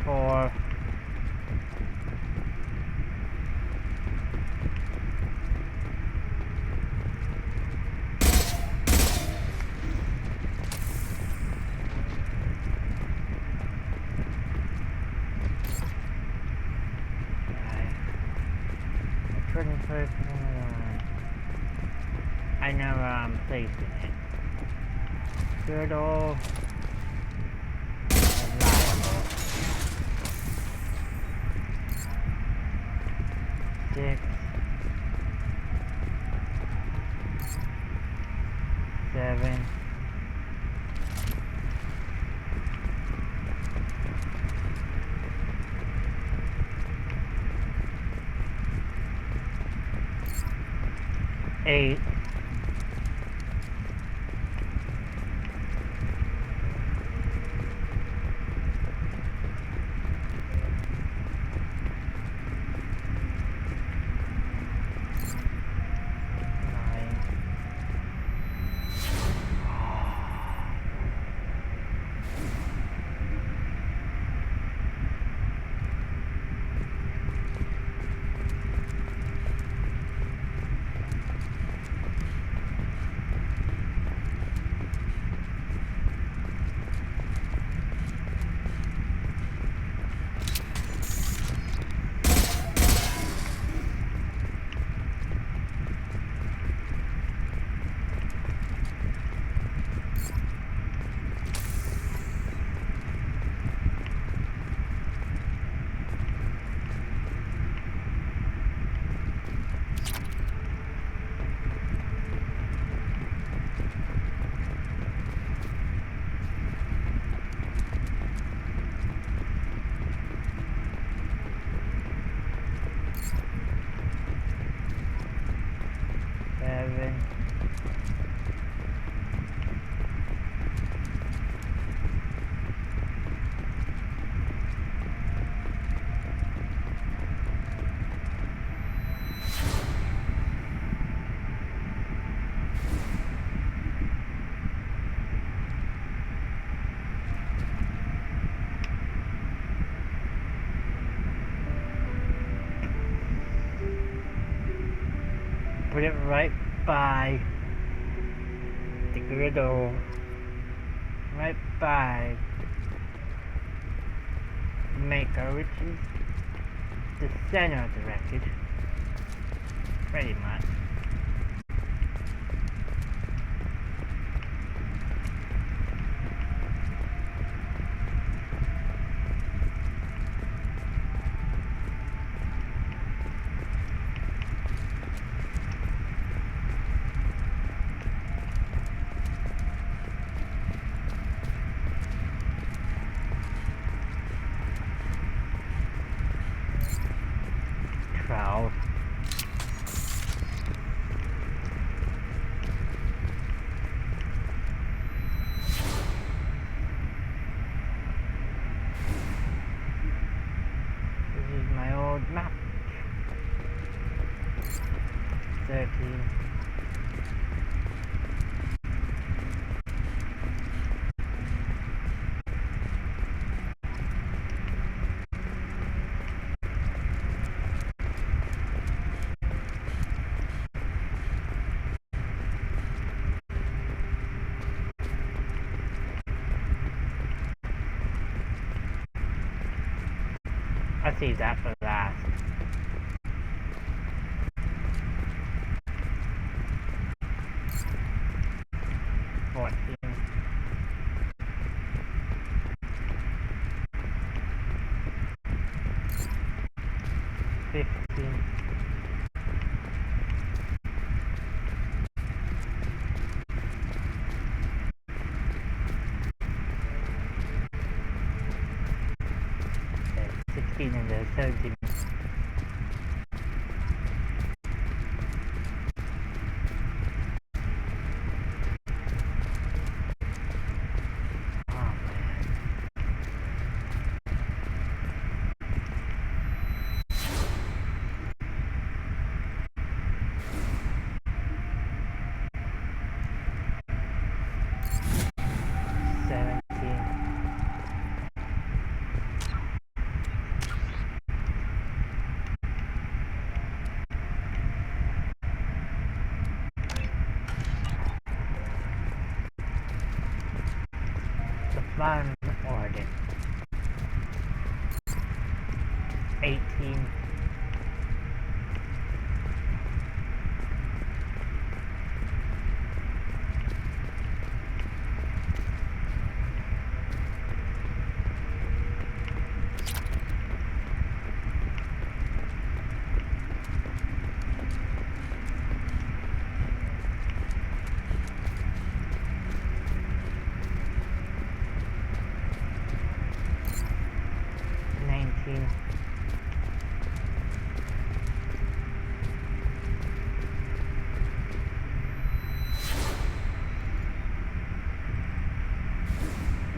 4. 25. I know where I'm placing it. Good old reliable. 6. 7. 8. 9. 10. put it right by the griddle, right by the maker, which is the center of the wreckage, pretty much. This is my old map. 13. I'll save that for last. And the 17. Oh man. Fun Mordin. 18.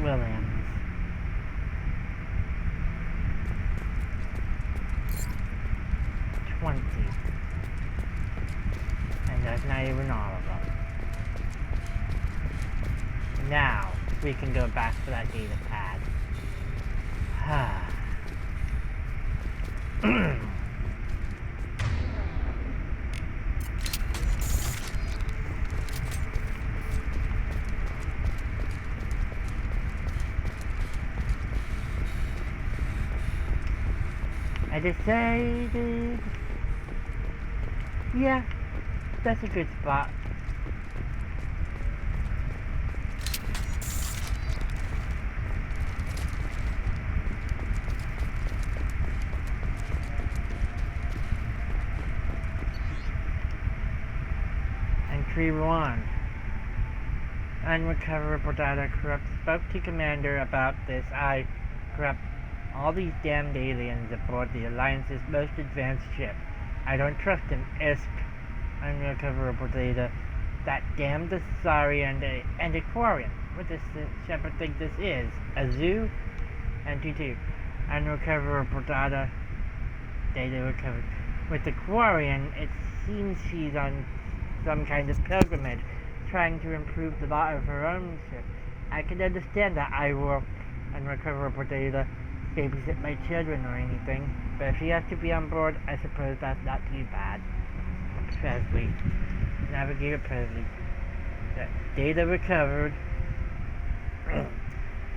Williams. 20. And that's not even all of them. Now, we can go back to that data pad. I decided, yeah, that's a good spot. Entry 1. Unrecoverable data corrupt. Spoke to Commander about this. I corrupt all these damned aliens aboard the Alliance's most advanced ship. I don't trust them. ISP. Unrecoverable data. That damned Asari and Aquarian. What does the Shepard think this is? A zoo? Entry 2. Unrecoverable data. Data recovered. With Aquarian, it seems she's on some kind of pilgrimage, trying to improve the lot of her own ship. I can understand that I will unrecoverable data babysit my children or anything, but if she has to be on board, I suppose that's not too bad. Presley. Navigator Presley. Data recovered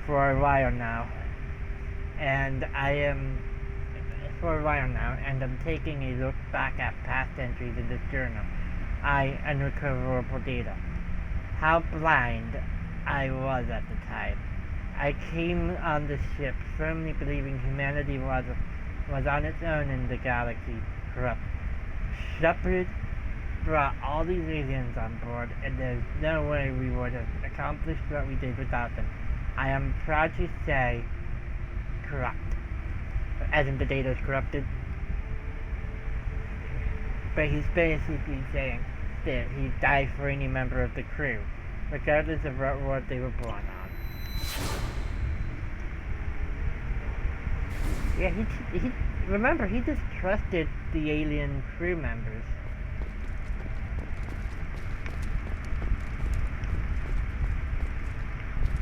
for a while now. And I'm taking a look back at past entries in this journal. Unrecoverable data. How blind I was at the time. I came on the ship firmly believing humanity was on its own in the galaxy, corrupt. Shepard brought all these aliens on board, and there's no way we would have accomplished what we did without them. I am proud to say, corrupt. As in the data is corrupted. But he's basically saying that he died for any member of the crew, regardless of what world they were born on. Yeah, remember, he distrusted the alien crew members.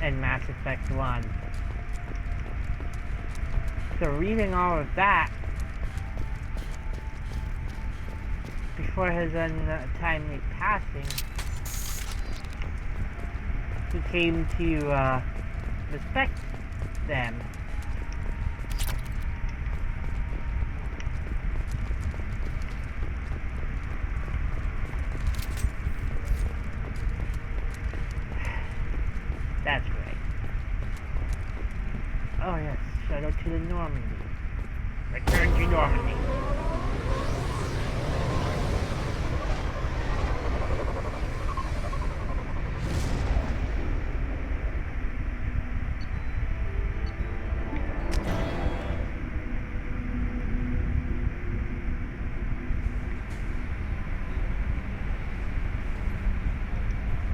In Mass Effect 1. So reading all of that before his untimely passing, he came to respect them. That's great. Oh yes, shout out to the Normandy. Return to Normandy.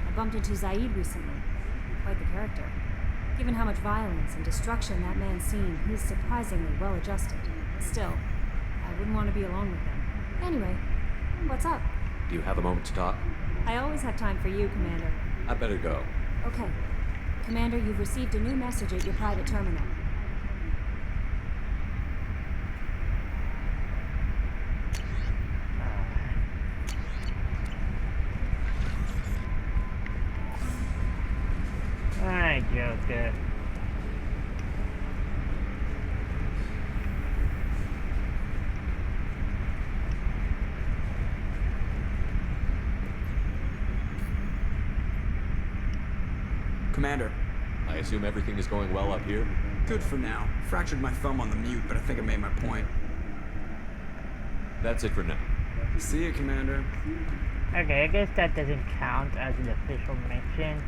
I bumped into Zaid recently. Quite the character. Given how much violence and destruction that man's seen, he's surprisingly well adjusted. Still, I wouldn't want to be alone with him. Anyway, what's up? Do you have a moment to talk? I always have time for you, Commander. I better go. Okay. Commander, you've received a new message at your private terminal. Alright, Joker. Commander. I assume everything is going well up here? Good for now. Fractured my thumb on the mute, but I think I made my point. That's it for now. See you, Commander. Okay, I guess that doesn't count as an official mission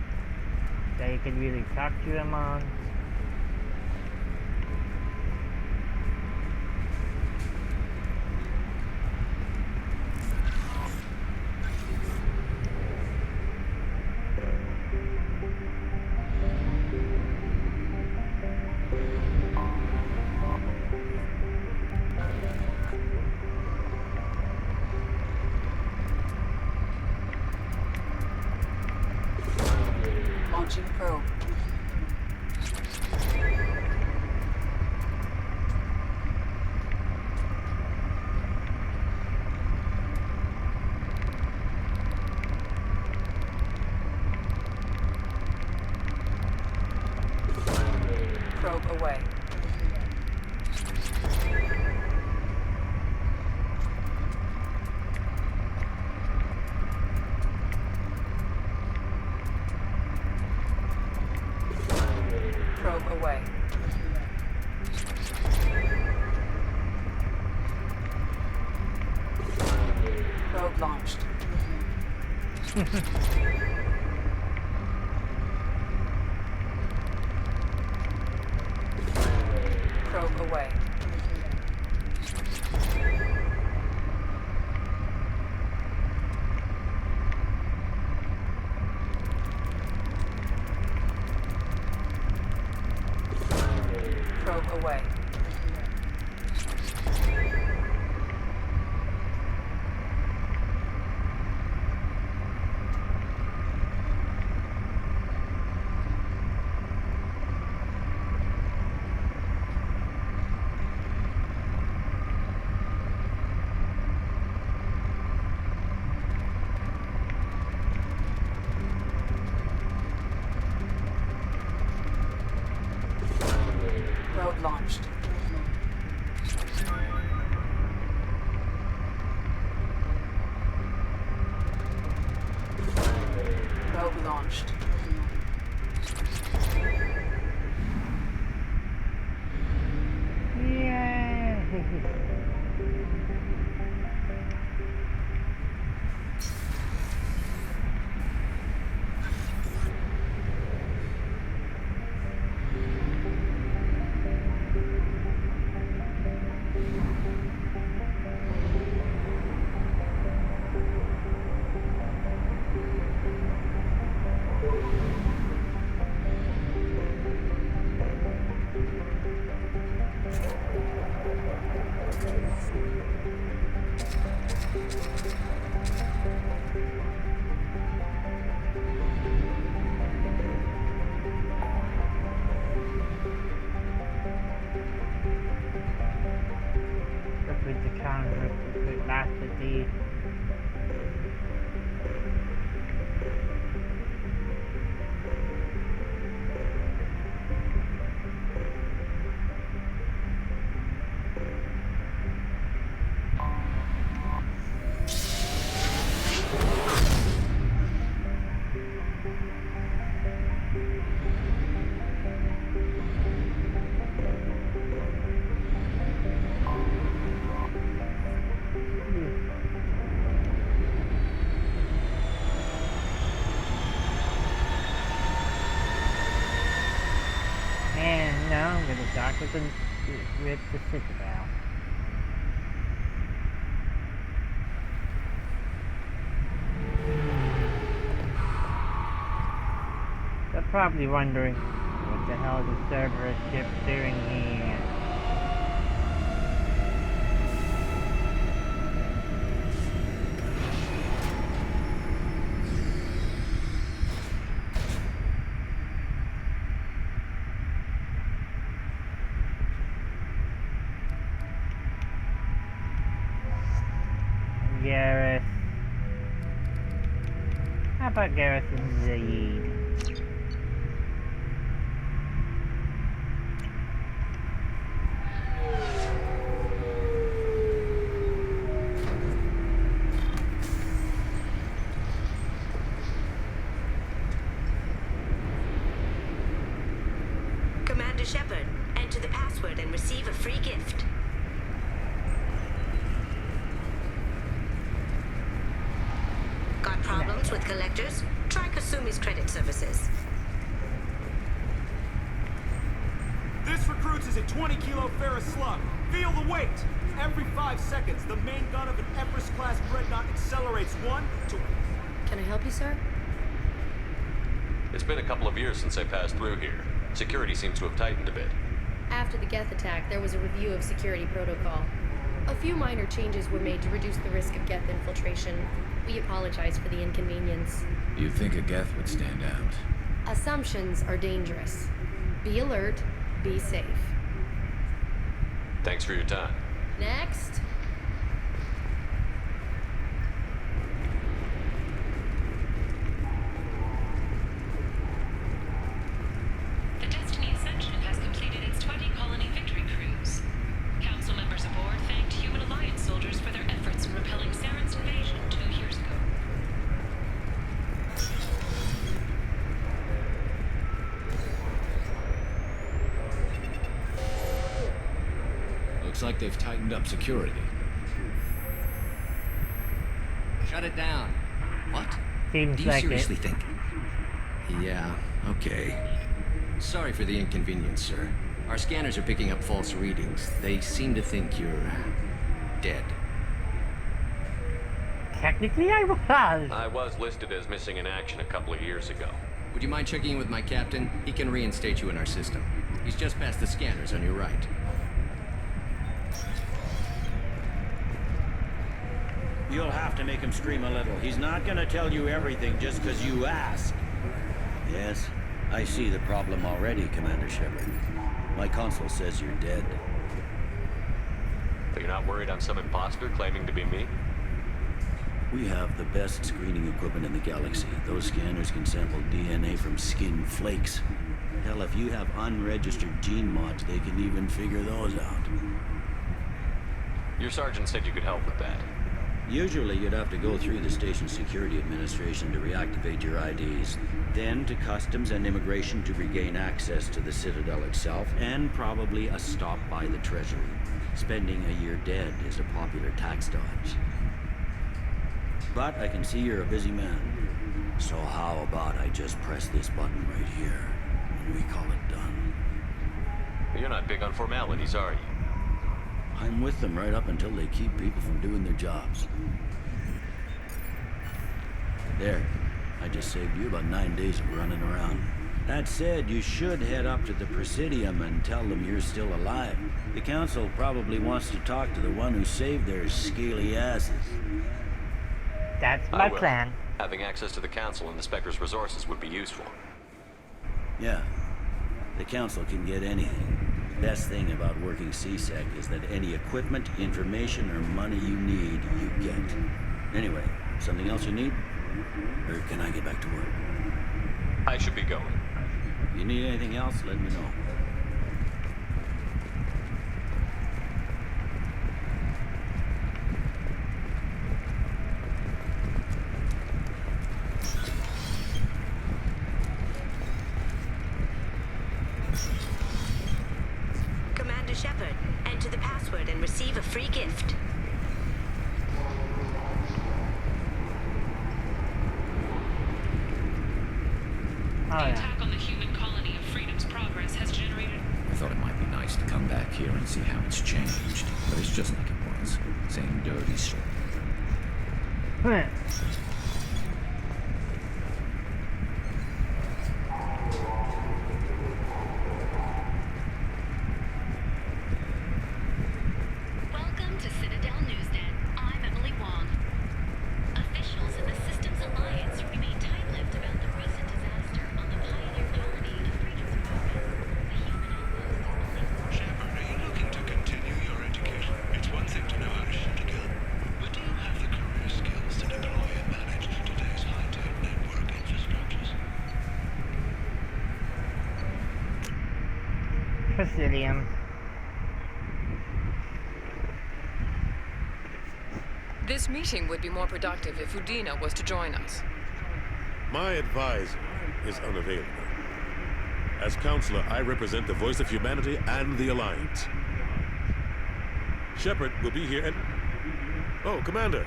that you can really talk to him on. Launching probe. Probe away. Probe away. Probe launched. Probe away. Probe away. launched. Probe launched. And now I'm gonna dock with the Citadel. They're probably wondering what the hell the Cerberus ship's doing here. Garrus. How about Garrus and Zaid? Commander Shepard, enter the password and receive a free gift. Got problems with collectors? Try Kasumi's credit services. This recruits is a 20-kilo ferrous slug. Feel the weight. Every 5 seconds, the main gun of an Everest-class dreadnought accelerates 1 to... Can I help you, sir? It's been a couple of years since I passed through here. Security seems to have tightened a bit. After the Geth attack, there was a review of security protocol. A few minor changes were made to reduce the risk of Geth infiltration. We apologize for the inconvenience. You'd think a Geth would stand out. Assumptions are dangerous. Be alert, be safe. Thanks for your time. Next. The Destiny Ascension has completed its 20-colony victory cruise. Council members aboard thanked Human Alliance soldiers for their efforts in repelling Saren's invasion 2 years ago. Looks like they've tightened up security. Shut it down. What? Seems Do you like seriously it. think? Yeah, okay. Sorry for the inconvenience, sir. Our scanners are picking up false readings. They seem to think you're dead. Technically, I was. I was listed as missing in action a couple of years ago. Would you mind checking in with my captain? He can reinstate you in our system. He's just past the scanners on your right. You'll have to make him scream a little. He's not gonna tell you everything just because you ask. Yes, I see the problem already, Commander Shepard. My console says you're dead. But you're not worried I'm some imposter claiming to be me? We have the best screening equipment in the galaxy. Those scanners can sample DNA from skin flakes. Hell, if you have unregistered gene mods, they can even figure those out. Your sergeant said you could help with that. Usually you'd have to go through the station security administration to reactivate your IDs, then to customs and immigration to regain access to the Citadel itself, and probably a stop by the Treasury. Spending a year dead is a popular tax dodge. But I can see you're a busy man. So how about I just press this button right here, and we call it done? You're not big on formalities, are you? I'm with them right up until they keep people from doing their jobs. There. I just saved you about 9 days of running around. That said, you should head up to the Presidium and tell them you're still alive. The Council probably wants to talk to the one who saved their scaly asses. That's my plan. Having access to the Council and the Spectre's resources would be useful. Yeah. The Council can get anything. Best thing about working CSEC is that any equipment, information, or money you need, you get. Anyway, something else you need? Or can I get back to work? I should be going. You need anything else, let me know. Commander Shepard, enter the password and receive a free gift. The attack on the human colony of Freedom's Progress has generated... I thought it might be nice to come back here and see how it's changed, but it's just like it was. Same dirty story. Welcome to Citadel Newsnet. I'm Emily Wong. Officials in the Systems Alliance remain tight-lipped about the recent disaster on the pioneer colony of Freedom's Progress. The human outpost is only... Shepard, are you looking to continue your education? It's one thing to know how to shoot a gun, but do you have the career skills to deploy and manage today's high-tech network infrastructures? Presidium. This meeting would be more productive if Udina was to join us. My advisor is unavailable. As counselor, I represent the voice of humanity and the Alliance. Shepard will be here and... Oh, Commander.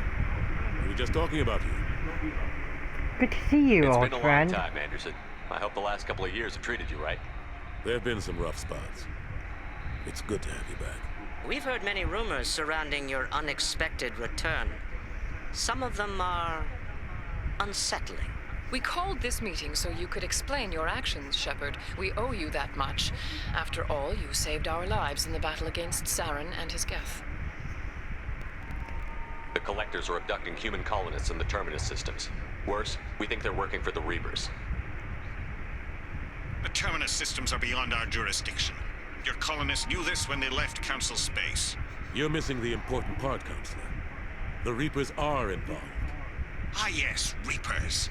We were just talking about you. Good to see you, old It's been a friend. long time, Anderson. I hope the last couple of years have treated you right. There have been some rough spots. It's good to have you back. We've heard many rumors surrounding your unexpected return. Some of them are unsettling. We called this meeting so you could explain your actions, Shepard. We owe you that much. After all, you saved our lives in the battle against Saren and his Geth. The Collectors are abducting human colonists in the Terminus systems. Worse, we think they're working for the Reapers. The Terminus systems are beyond our jurisdiction. Your colonists knew this when they left Council space. You're missing the important part, Counselor. The Reapers are involved. Ah yes, Reapers.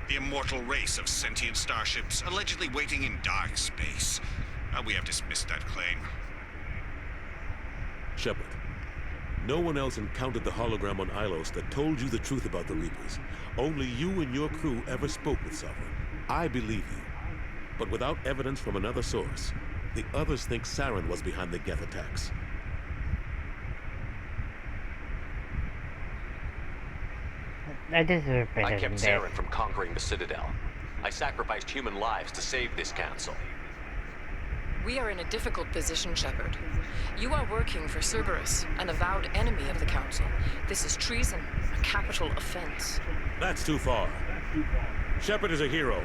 The immortal race of sentient starships allegedly waiting in dark space. We have dismissed that claim. Shepard, no one else encountered the hologram on Ilos that told you the truth about the Reapers. Only you and your crew ever spoke with Sovereign. I believe you. But without evidence from another source, the others think Saren was behind the Geth attacks. I deserve better I than kept this. Saren from conquering the Citadel. I sacrificed human lives to save this council. We are in a difficult position, Shepard. You are working for Cerberus, an avowed enemy of the Council. This is treason, a capital offense. That's too far. Shepard is a hero.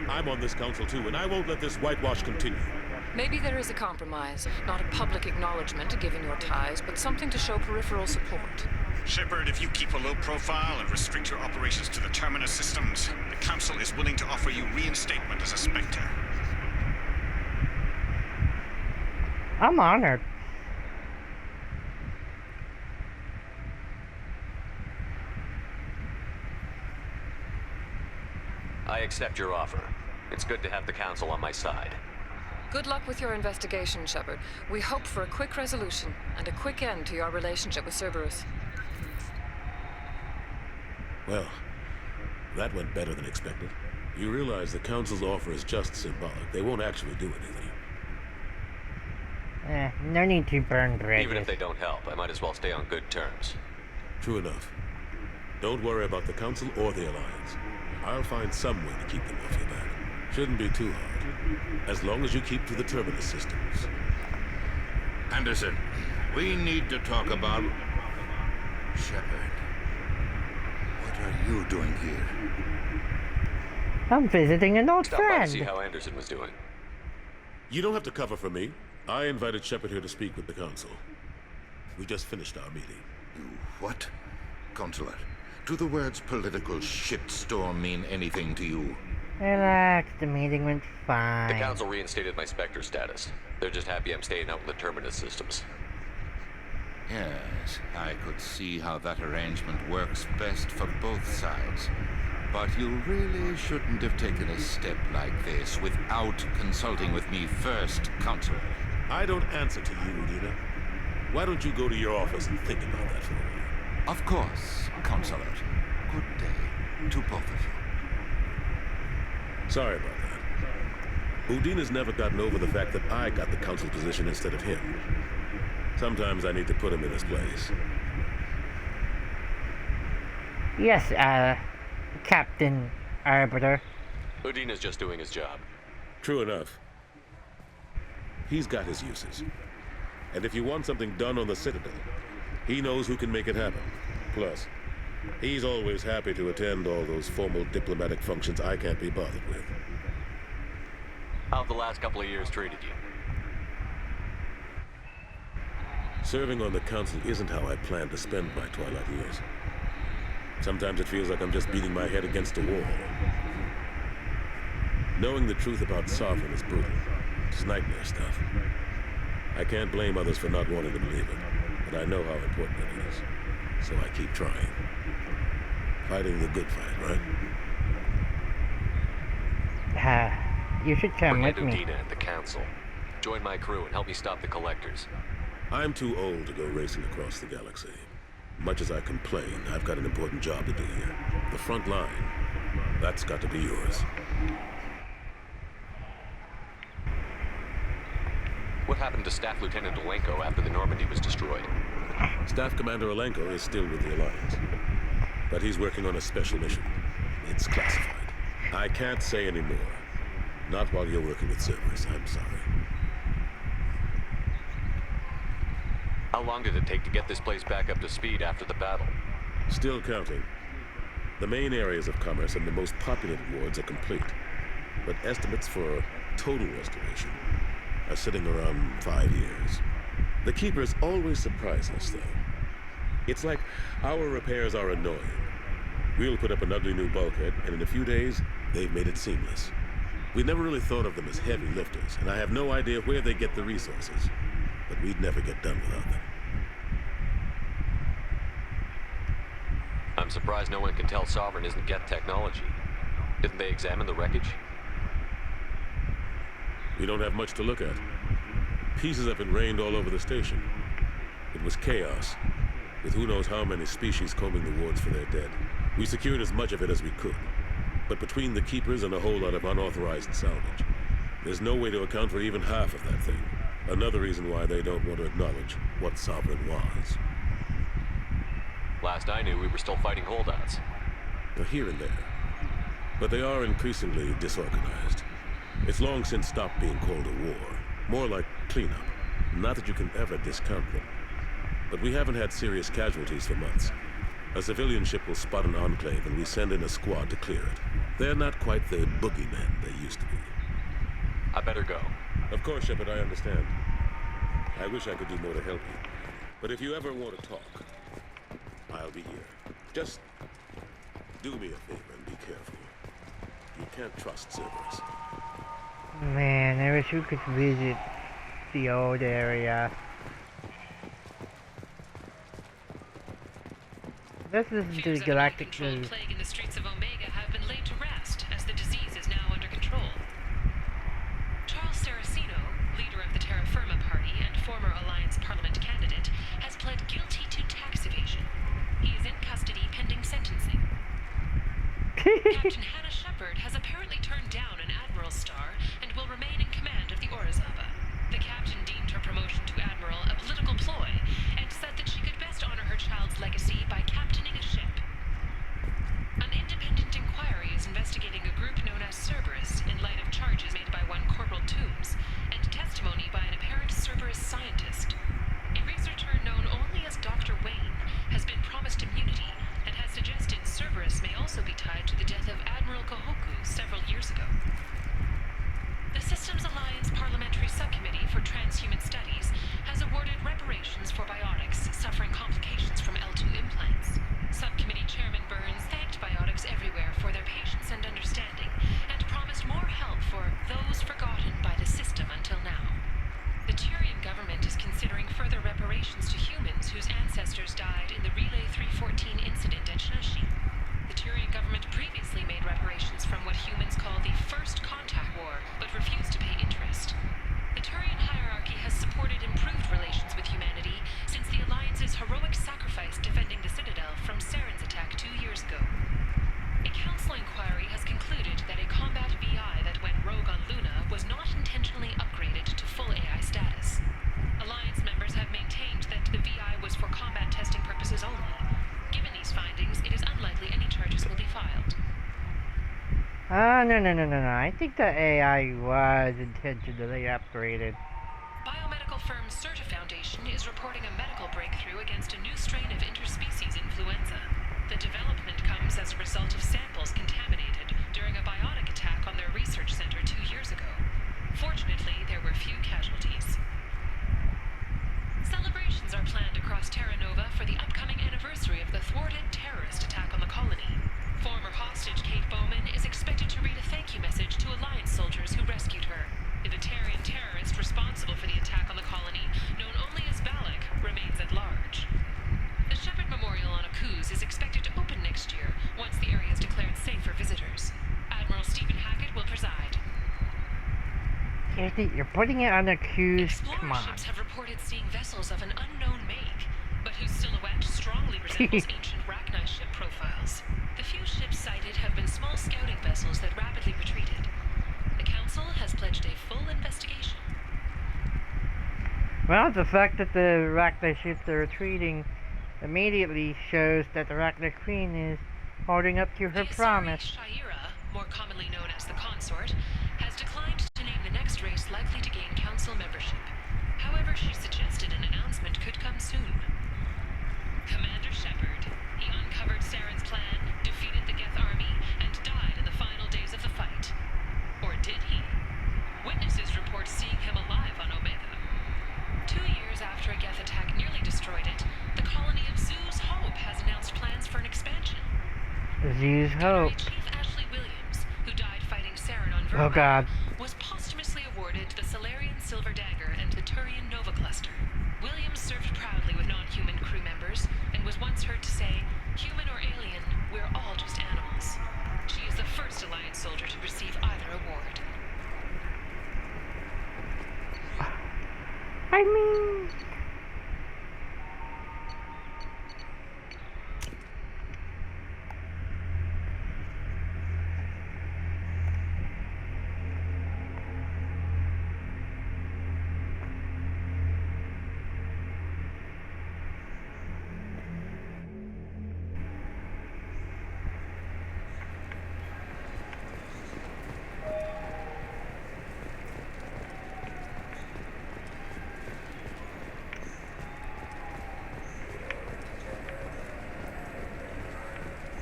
I'm on this council too, and I won't let this whitewash continue. Maybe there is a compromise, not a public acknowledgement given your ties, but something to show peripheral support. Shepard, if you keep a low profile and restrict your operations to the Terminus systems, the Council is willing to offer you reinstatement as a Spectre. I'm honored. I accept your offer. It's good to have the Council on my side. Good luck with your investigation, Shepard. We hope for a quick resolution and a quick end to your relationship with Cerberus. Well, that went better than expected. You realize the Council's offer is just symbolic. They won't actually do anything. No need to burn bridges. Even if they don't help, I might as well stay on good terms. True enough. Don't worry about the Council or the Alliance. I'll find some way to keep them off your back. Shouldn't be too hard. As long as you keep to the terminus systems. Anderson, we need to talk about... Shepard. What are you doing here? I'm visiting an old Stop by to friend. see how Anderson was doing. You don't have to cover for me. I invited Shepard here to speak with the Council. We just finished our meeting. You what? Consular, do the words political shitstorm mean anything to you? Relax, the meeting went fine. The Council reinstated my Spectre status. They're just happy I'm staying out in the terminus systems. Yes, I could see how that arrangement works best for both sides. But you really shouldn't have taken a step like this without consulting with me first, Consular. I don't answer to you, Udina. Why don't you go to your office and think about that for a while? Of course, Consular. Good day to both of you. Sorry about that. Udina's never gotten over the fact that I got the Council position instead of him. Sometimes I need to put him in his place. Yes, Captain Arbiter. Udina's just doing his job. True enough. He's got his uses. And if you want something done on the Citadel, he knows who can make it happen. Plus, he's always happy to attend all those formal diplomatic functions I can't be bothered with. How have the last couple of years treated you? Serving on the Council isn't how I plan to spend my twilight years. Sometimes it feels like I'm just beating my head against a wall. Knowing the truth about Sovereign is brutal. It's nightmare stuff. I can't blame others for not wanting to believe it, but I know how important it is. So I keep trying. Fighting the good fight, right? You should come with me. Udina and the Council. Join my crew and help me stop the Collectors. I'm too old to go racing across the galaxy. Much as I complain, I've got an important job to do here. The front line. That's got to be yours. What happened to Staff Lieutenant Olenko after the Normandy was destroyed? Staff Commander Olenko is still with the Alliance. But he's working on a special mission. It's classified. I can't say any more. Not while you're working with Cerberus, I'm sorry. How long did it take to get this place back up to speed after the battle? Still counting. The main areas of commerce and the most populated wards are complete. But estimates for total restoration are sitting around 5 years. The Keepers always surprise us, though. It's like our repairs are annoying. We'll put up an ugly new bulkhead, and in a few days, they've made it seamless. We never really thought of them as heavy lifters, and I have no idea where they get the resources. But we'd never get done without them. I'm surprised no one can tell Sovereign isn't Geth technology. Didn't they examine the wreckage? We don't have much to look at. Pieces have been rained all over the station. It was chaos, with who knows how many species combing the wards for their dead. We secured as much of it as we could. But between the Keepers and a whole lot of unauthorized salvage, there's no way to account for even half of that thing. Another reason why they don't want to acknowledge what Sovereign was. Last I knew, we were still fighting holdouts. They're here and there. But they are increasingly disorganized. It's long since stopped being called a war. More like cleanup. Not that you can ever discount them. But we haven't had serious casualties for months. A civilian ship will spot an enclave and we send in a squad to clear it. They're not quite the boogeymen they used to be. I better go. Of course, Shepard, I understand. I wish I could do more to help you. But if you ever want to talk, I'll be here. Just do me a favor and be careful. You can't trust Cerberus. Man, I wish we could visit the old area. This is the galactic news. Plague in the streets of Omega have been laid to rest as the disease is now under control. Charles Saraceno Captain Hannah Shepard has apparently turned down an admiral's star and will remain in command of the Orizaba. The captain deemed her promotion to admiral a political ploy and said that she could best honor her child's legacy by captaining a ship. An independent inquiry is investigating a group known as Cerberus in light of charges made by one Corporal Toombs and testimony by an apparent Cerberus scientist. A researcher known only as Dr. Wayne has been promised immunity and has suggested Cerberus may also be tied to the death of Admiral Kohoku several years ago. The Systems Alliance Parliamentary Subcommittee for Transhuman Studies has awarded reparations for biotics suffering complications from L2 implants. Subcommittee Chairman Burns thanked biotics everywhere for their patience and understanding and promised more help for those forgotten by the system until now. The Tyrian government is considering further reparations to humans whose ancestors died in the Relay 314 incident at Shashi. The Tyrian government previously made reparations from what humans call the First Contact War, but refused to pay interest. The Turian hierarchy has supported improved relations with humanity since the Alliance's heroic sacrifice defending the Citadel from Saren's attack 2 years ago. A council inquiry has concluded that a combat VI that went rogue on Luna was not intentionally upgraded to full AI status. Alliance members have maintained that the VI was for combat testing purposes only. Given these findings, it is unlikely any charges will be filed. No. I think the AI was intentionally upgraded. Biomedical firm Certa Foundation is reporting a medical breakthrough against a new strain of interspecies influenza. The development comes as a result of samples contaminated during a biotic attack on their research center 2 years ago. Fortunately, there were few casualties. Celebrations are planned across Terra Nova for the upcoming anniversary of the thwarted terrorist attack on the colony. Former hostage Kate Bowman is expected to read a thank you message to Alliance soldiers who rescued her. The Batarian terrorist responsible for the attack on the colony, known only as Balak, remains at large. The Shepard Memorial on Akuz is expected to open next year, once the area is declared safe for visitors. Admiral Stephen Hackett will preside. Seriously, you're putting it on a cruise? Come on. Ships have reported seeing vessels of an unknown make, but whose silhouette strongly resembles ancient Rachni ship profiles. The few ships sighted have been small scouting vessels that rapidly retreated. The Council has pledged a full investigation. Well, the fact that the Rachni ships are retreating immediately shows that the Rachni Queen is holding up to her promise. Shaira, more commonly known as the Consort, has declined to name the next race likely to gain Council membership. However, she suggested an announcement could come soon. Commander Shepard, he uncovered Saren's plan, defeated the Geth army, and died in the final days of the fight. Or did he? Witnesses report seeing him alive on Omega. 2 years after a Geth attack nearly destroyed it, the colony of Zoo's Hope has announced plans for an expansion. Zoo's Hope. Chief Ashley Williams, who died fighting Saren on Verma, Oh God. was posthumously awarded the Solarian Silver Dagger and the Turian Nova Cluster. Williams served proudly with non-human crew members and was once heard to say, "Human or alien, we're all just animals." She is the first Alliance soldier to receive either award. I mean...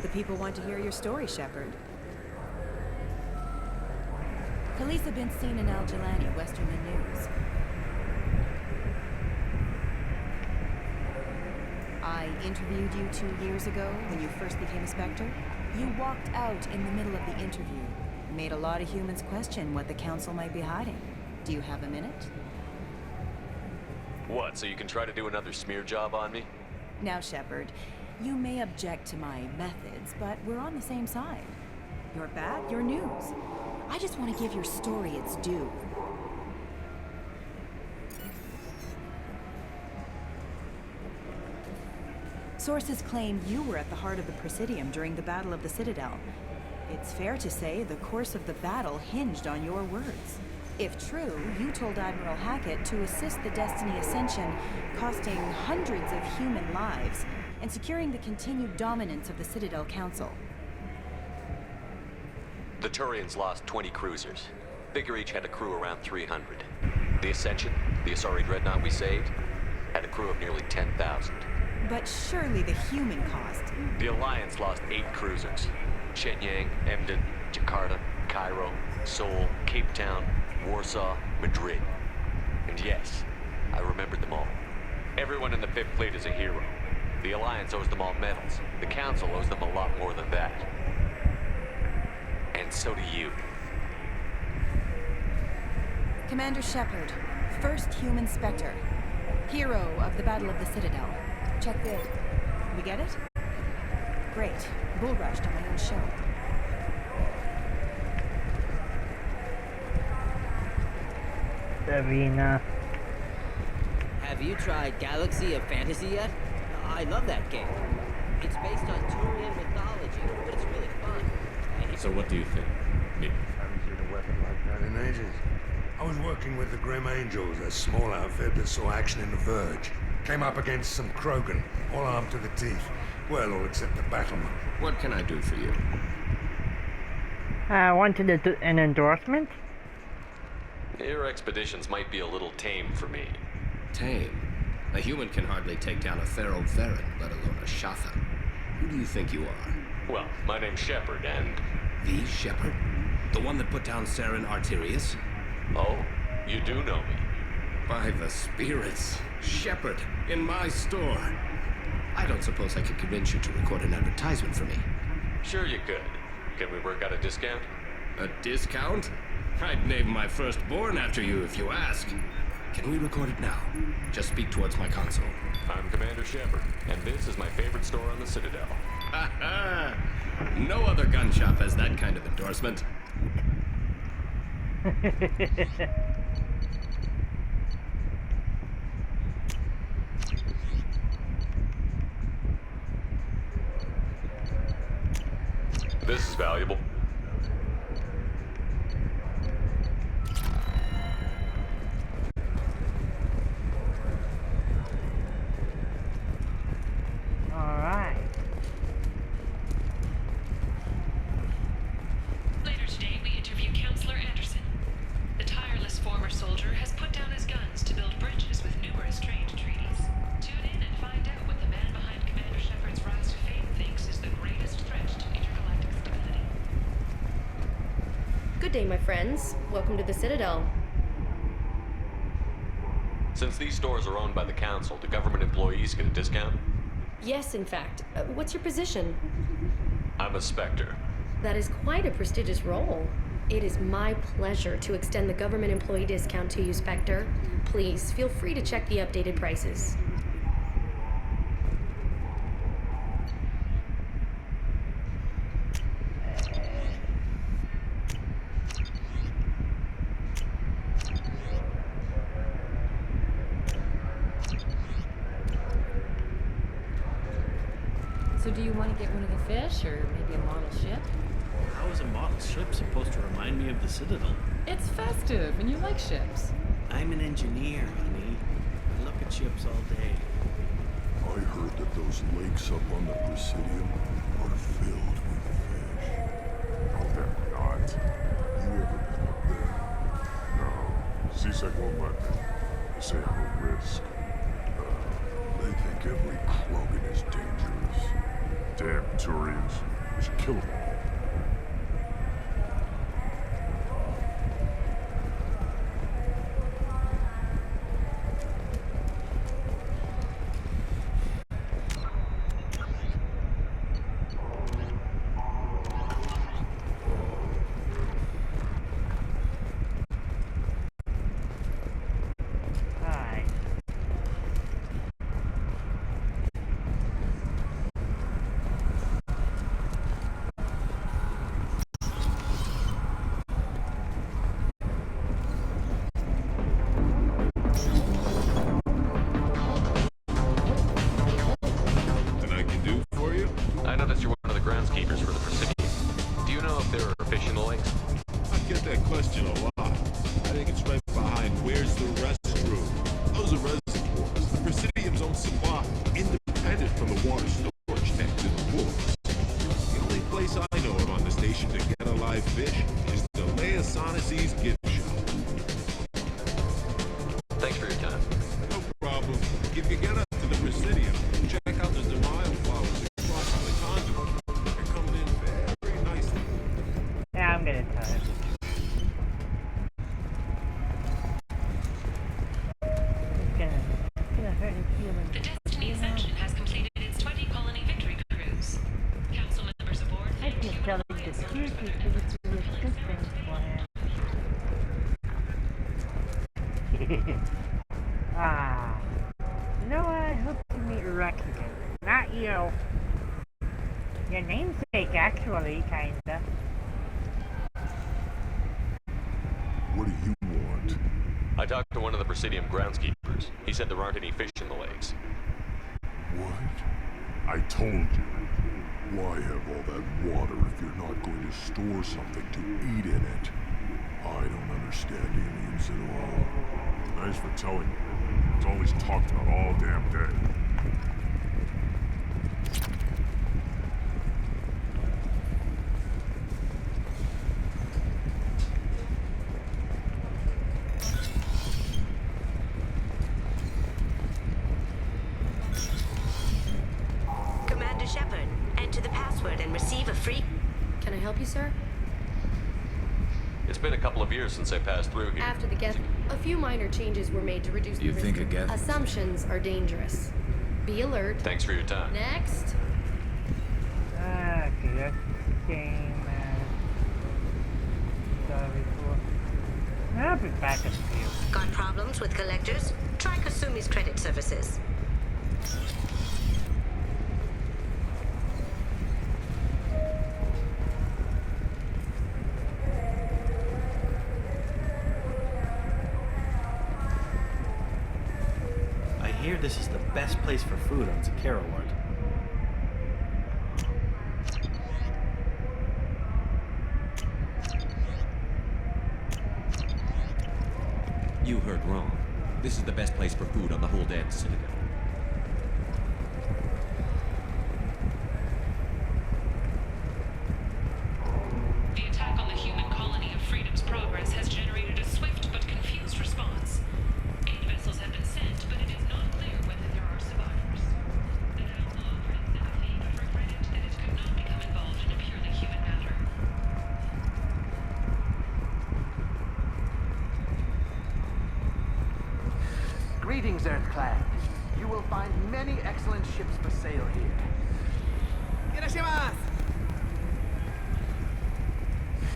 The people want to hear your story, Shepard. Police have been seen in Al-Jalani, western the news. I interviewed you 2 years ago when you first became a Spectre. You walked out in the middle of the interview. Made a lot of humans question what the Council might be hiding. Do you have a minute? What, so you can try to do another smear job on me? Now, Shepard, you may object to my methods, but we're on the same side. You're bad, you're news. I just want to give your story its due. Sources claim you were at the heart of the Presidium during the Battle of the Citadel. It's fair to say the course of the battle hinged on your words. If true, you told Admiral Hackett to assist the Destiny Ascension, costing hundreds of human lives, and securing the continued dominance of the Citadel Council. The Turians lost 20 cruisers. Figure each had a crew around 300. The Ascension, the Asari dreadnought we saved, had a crew of nearly 10,000. But surely the human cost. The Alliance lost 8 cruisers. Shenyang, Emden, Jakarta, Cairo, Seoul, Cape Town, Warsaw, Madrid. And yes, I remembered them all. Everyone in the Fifth Fleet is a hero. The Alliance owes them all medals. The Council owes them a lot more than that. And so do you. Commander Shepard, first human Spectre. Hero of the Battle of the Citadel. Check bid. We get it? Great. Bull rushed on my own show. Arena. Have you tried Galaxy of Fantasy yet? I love that game. It's based on Turian mythology, but it's really fun. So what do you think? Me? Haven't seen a weapon like that in ages. I was working with the Grim Angels, a small outfit that saw action in the Verge. Came up against some Krogan, all armed to the teeth. Well, all except the battlement. What can I do for you? I wanted an endorsement. Your expeditions might be a little tame for me. Tame? A human can hardly take down a Pharaoh Varen, let alone a Shatha. Who do you think you are? Well, my name's Shepard, and... The Shepard? The one that put down Saren Arterius? Oh, you do know me. By the spirits. Shepard, in my store. I don't suppose I could convince you to record an advertisement for me. Sure you could. Can we work out a discount? A discount? I'd name my firstborn after you if you ask. Can we record it now? Just speak towards my console. I'm Commander Shepard, and this is my favorite store on the Citadel. Ha ha! No other gun shop has that kind of endorsement. This is valuable. Alright. Later today, we interview Counselor Anderson. The tireless former soldier has put down his guns to build bridges with numerous trade treaties. Tune in and find out what the man behind Commander Shepard's rise to fame thinks is the greatest threat to intergalactic stability. Good day, my friends. Welcome to the Citadel. Since these stores are owned by the Council, do government employees get a discount? Yes, in fact. What's your position? I'm a Spectre. That is quite a prestigious role. It is my pleasure to extend the government employee discount to you, Spectre. Please, feel free to check the updated prices. So do you want to get one of the fish, or maybe a model ship? How is a model ship supposed to remind me of the Citadel? It's festive, and you like ships. I'm an engineer, honey. I look at ships all day. I heard that those lakes up on the Presidium are filled with fish. No, they're not. You ever been up there? No. CSEC won't let me. They say I'm a risk. They think every Krogan is dangerous. Damn Turians. We should kill them all. If you get us to the Presidium, check out the denial flowers across from the conduit. It comes in very nicely. Yeah, I'm gonna tell it. It's gonna hurt his feelings. The Destiny Ascension has completed its 20-colony victory cruise. Council members aboard I thank can human tell the alliance security for for this assistance plan. Ah. You know what? I hope to meet Rex again. Not you. Your namesake, actually, kinda. What do you want? I talked to one of the Presidium groundskeepers. He said there aren't any fish in the lakes. What? I told you. Why have all that water if you're not going to store something to eat in it? I don't understand aliens at all. Thanks for telling me. It's always talked about all damn day. Commander Shepard, enter the password and receive a free... Can I help you, sir? It's been a couple of years since I passed through here. After the Geth, a few minor changes were made to reduce the You risk. think a Geth? Assumptions are dangerous. Be alert. Thanks for your time. Next. Okay, that's the same as saw before. I'll be back in a few. Got problems with collectors? Try Kasumi's credit services. I hear this is the best place for food on Zakara Ward. You heard wrong. This is the best place for food on the whole damn Citadel. The attack on the human colony of Freedom's Progress has generated a swift but confused response. 8 vessels have been sent, but it is not clear whether there are survivors. The Council offered its sympathy, but regretted that it could not become involved in a purely human matter. Greetings, Earthclan. You will find many excellent ships for sale here.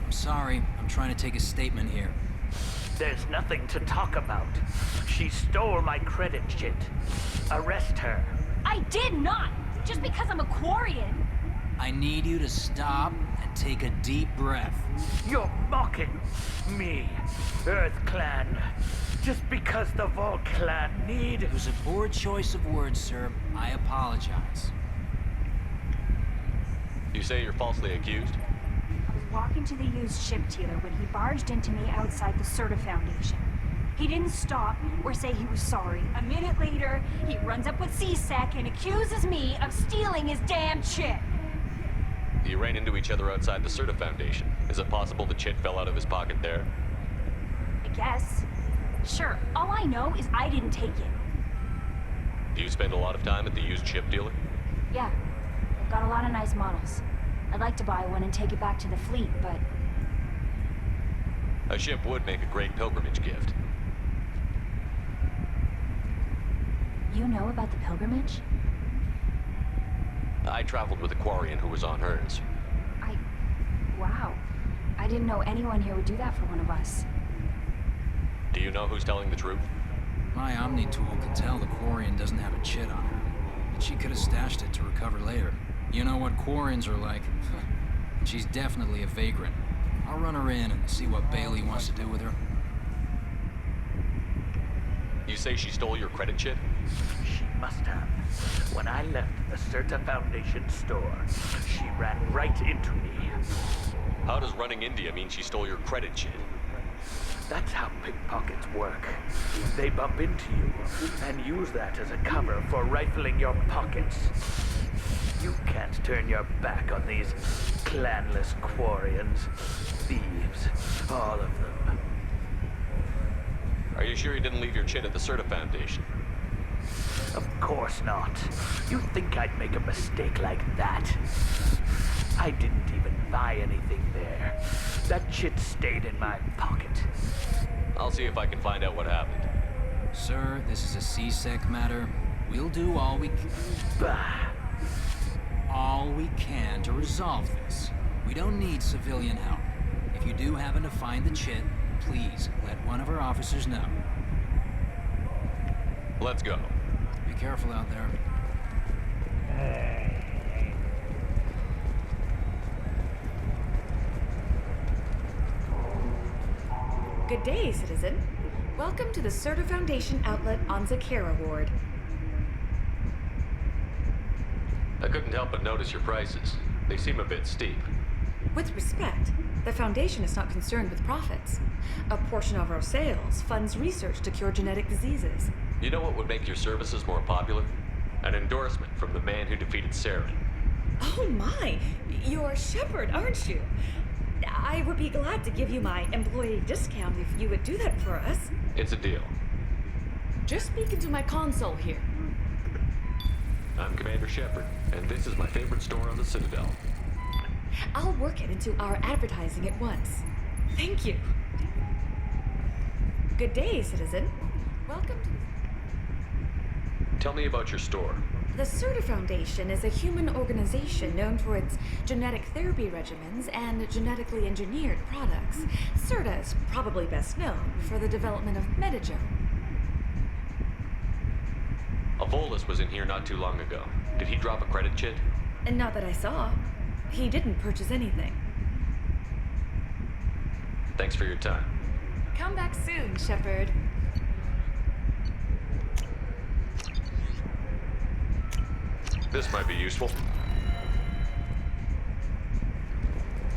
I'm sorry. I'm trying to take a statement here. There's nothing to talk about. She stole my credit chit. Arrest her. I did not! Just because I'm a Quarian! I need you to stop and take a deep breath. You're mocking me, Earthclan. Just because the Vault Clan need... It was a poor choice of words, sir. I apologize. You say you're falsely accused? I was walking to the used ship dealer when he barged into me outside the Serta Foundation. He didn't stop or say he was sorry. A minute later, he runs up with C-Sec and accuses me of stealing his damn chit. You ran into each other outside the Serta Foundation. Is it possible the chit fell out of his pocket there? I guess. Sure, all I know is I didn't take it. Do you spend a lot of time at the used ship dealer? Yeah, they've got a lot of nice models. I'd like to buy one and take it back to the fleet, but... A ship would make a great pilgrimage gift. You know about the pilgrimage? I traveled with a Quarian who was on hers. Wow. I didn't know anyone here would do that for one of us. Do you know who's telling the truth? My Omni tool can tell the Quarian doesn't have a chit on her, but she could have stashed it to recover later. You know what Quarians are like. She's definitely a vagrant. I'll run her in and see what Bailey wants to do with her. You say she stole your credit chit? She must have. When I left the Serta Foundation store, she ran right into me. How does running into you mean she stole your credit chit? That's how pickpockets work. They bump into you and use that as a cover for rifling your pockets. You can't turn your back on these clanless Quarians. Thieves, all of them. Are you sure you didn't leave your chit at the Serta Foundation? Of course not. You think I'd make a mistake like that? I didn't even buy anything there. That shit stayed in my pocket. I'll see if I can find out what happened. Sir, this is a C-Sec matter. We'll do all we can. All we can to resolve this. We don't need civilian help. If you do happen to find the chit, please let one of our officers know. Let's go. Be careful out there. Good day, citizen. Welcome to the Serta Foundation outlet on Zakera Ward. I couldn't help but notice your prices. They seem a bit steep. With respect, the Foundation is not concerned with profits. A portion of our sales funds research to cure genetic diseases. You know what would make your services more popular? An endorsement from the man who defeated Saren. Oh my! You're Shepard, aren't you? I would be glad to give you my employee discount if you would do that for us. It's a deal. Just speaking to my console here. I'm Commander Shepard, and this is my favorite store on the Citadel. I'll work it into our advertising at once. Thank you. Good day, citizen. Welcome to... Tell me about your store. The Serta Foundation is a human organization known for its genetic therapy regimens and genetically engineered products. Serta is probably best known for the development of Metager. A Volus was in here not too long ago. Did he drop a credit chit? And not that I saw. He didn't purchase anything. Thanks for your time. Come back soon, Shepard. This might be useful.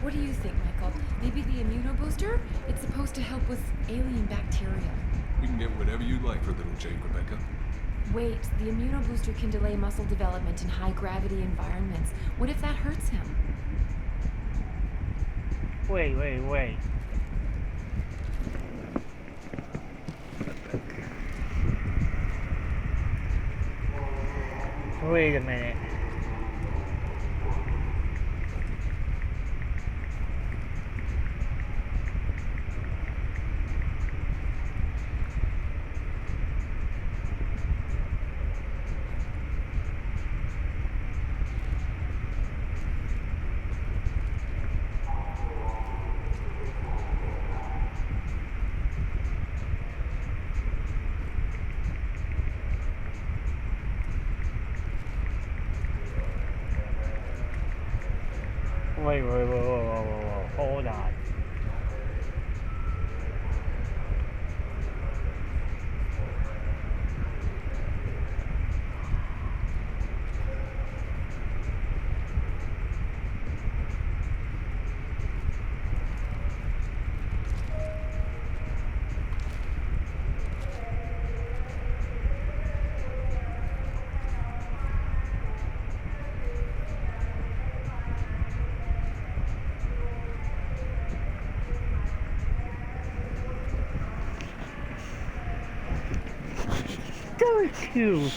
What do you think, Michael? Maybe the immunobooster? It's supposed to help with alien bacteria. You can get whatever you like for little Jake, Rebecca. Wait, the immunobooster can delay muscle development in high-gravity environments. What if that hurts him? Wait. Wait a minute. Wait, hold on. Don't you?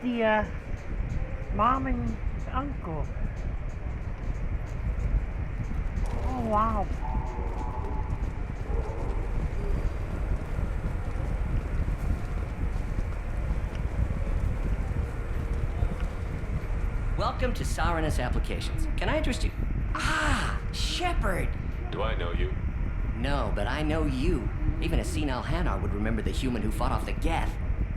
The, mom and uncle. Oh, wow. Welcome to Saranus Applications. Can I interest you? Ah, Shepard! Do I know you? No, but I know you. Even a senile Hanar would remember the human who fought off the Geth.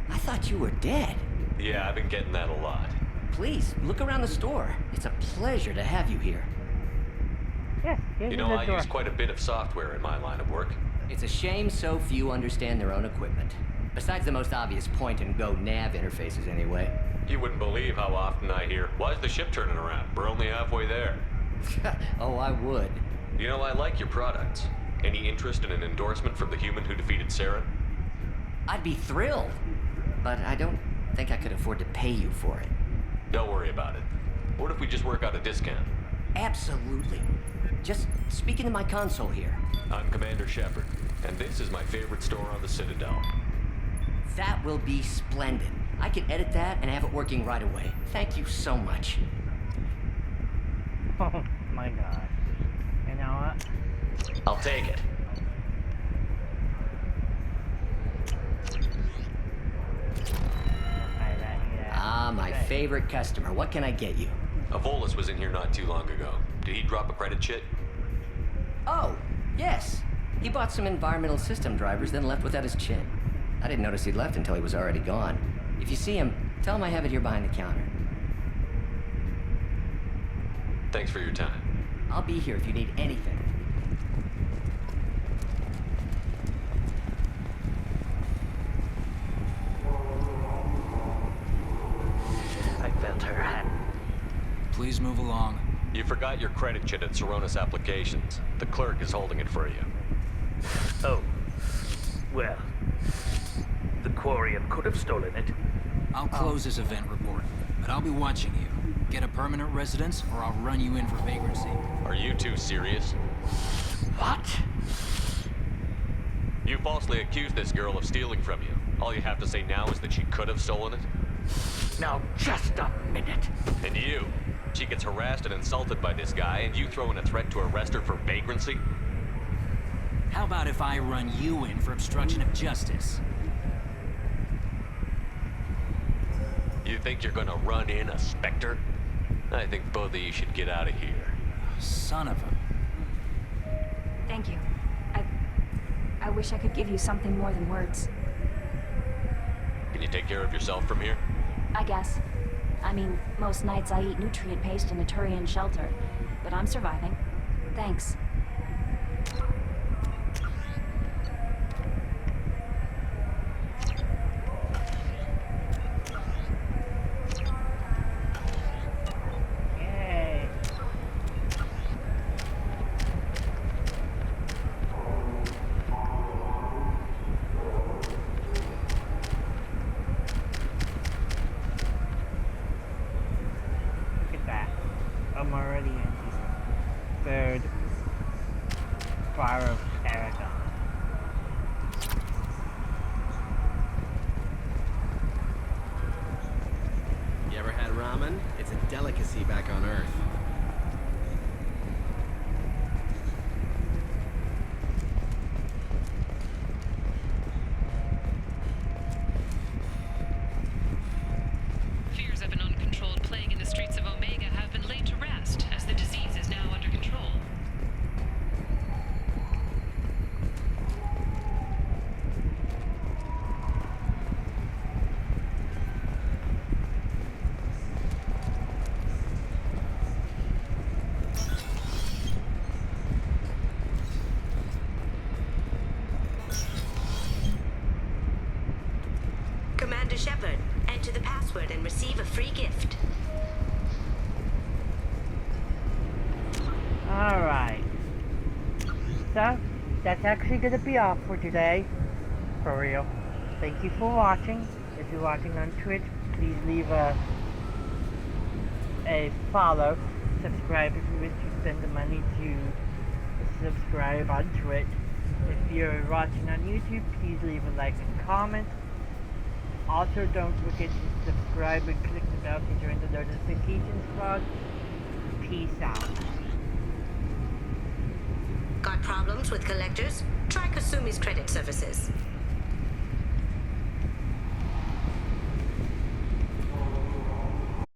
I thought you were dead. Yeah, I've been getting that a lot. Please, look around the store. It's a pleasure to have you here. Yes, you know, I use quite a bit of software in my line of work. It's a shame so few understand their own equipment. Besides the most obvious point-and-go nav interfaces, anyway. You wouldn't believe how often I hear, "Why's the ship turning around? We're only halfway there." Oh, I would. You know, I like your products. Any interest in an endorsement from the human who defeated Saren? I'd be thrilled, but I don't think I could afford to pay you for it. Don't worry about it. What if we just work out a discount? Absolutely. Just speak into my console here. I'm Commander Shepard. And this is my favorite store on the Citadel. That will be splendid. I can edit that and have it working right away. Thank you so much. Oh my god. You know what? I'll take it. Ah, my favorite customer. What can I get you? Avolis was in here not too long ago. Did he drop a credit chit? Oh, yes. He bought some environmental system drivers, then left without his chit. I didn't notice he'd left until he was already gone. If you see him, tell him I have it here behind the counter. Thanks for your time. I'll be here if you need anything. I felt her hand. Please move along. You forgot your credit chit at Saronis Applications. The clerk is holding it for you. Oh. Well. The Quarian could have stolen it. I'll close this event report, but I'll be watching you. Get a permanent residence, or I'll run you in for vagrancy. Are you two serious? What? You falsely accused this girl of stealing from you. All you have to say now is that she could have stolen it? Now, just a minute. And you? She gets harassed and insulted by this guy, and you throw in a threat to arrest her for vagrancy? How about if I run you in for obstruction of justice? You think you're gonna run in a Spectre? I think both of you should get out of here. Son of a... Thank you. I wish I could give you something more than words. Can you take care of yourself from here? I guess. I mean, most nights I eat nutrient paste in a Turian shelter, but I'm surviving. Thanks. I'm already in the third bar of Aragon. You ever had ramen? It's a delicacy back on Earth. Fears of an uncontrolled plague in the streets of Omega have been laid to rest, as the disease is now under control. Commander Shepard, enter the password and receive a free gift. Alright. So, that's actually going to be all for today. For real. Thank you for watching. If you're watching on Twitch, please leave a follow. Subscribe if you wish to spend the money to subscribe on Twitch. If you're watching on YouTube, please leave a like and comment. Also, don't forget to subscribe and click the bell to join the notification squad. Peace out. Got problems with collectors? Try Kasumi's credit services.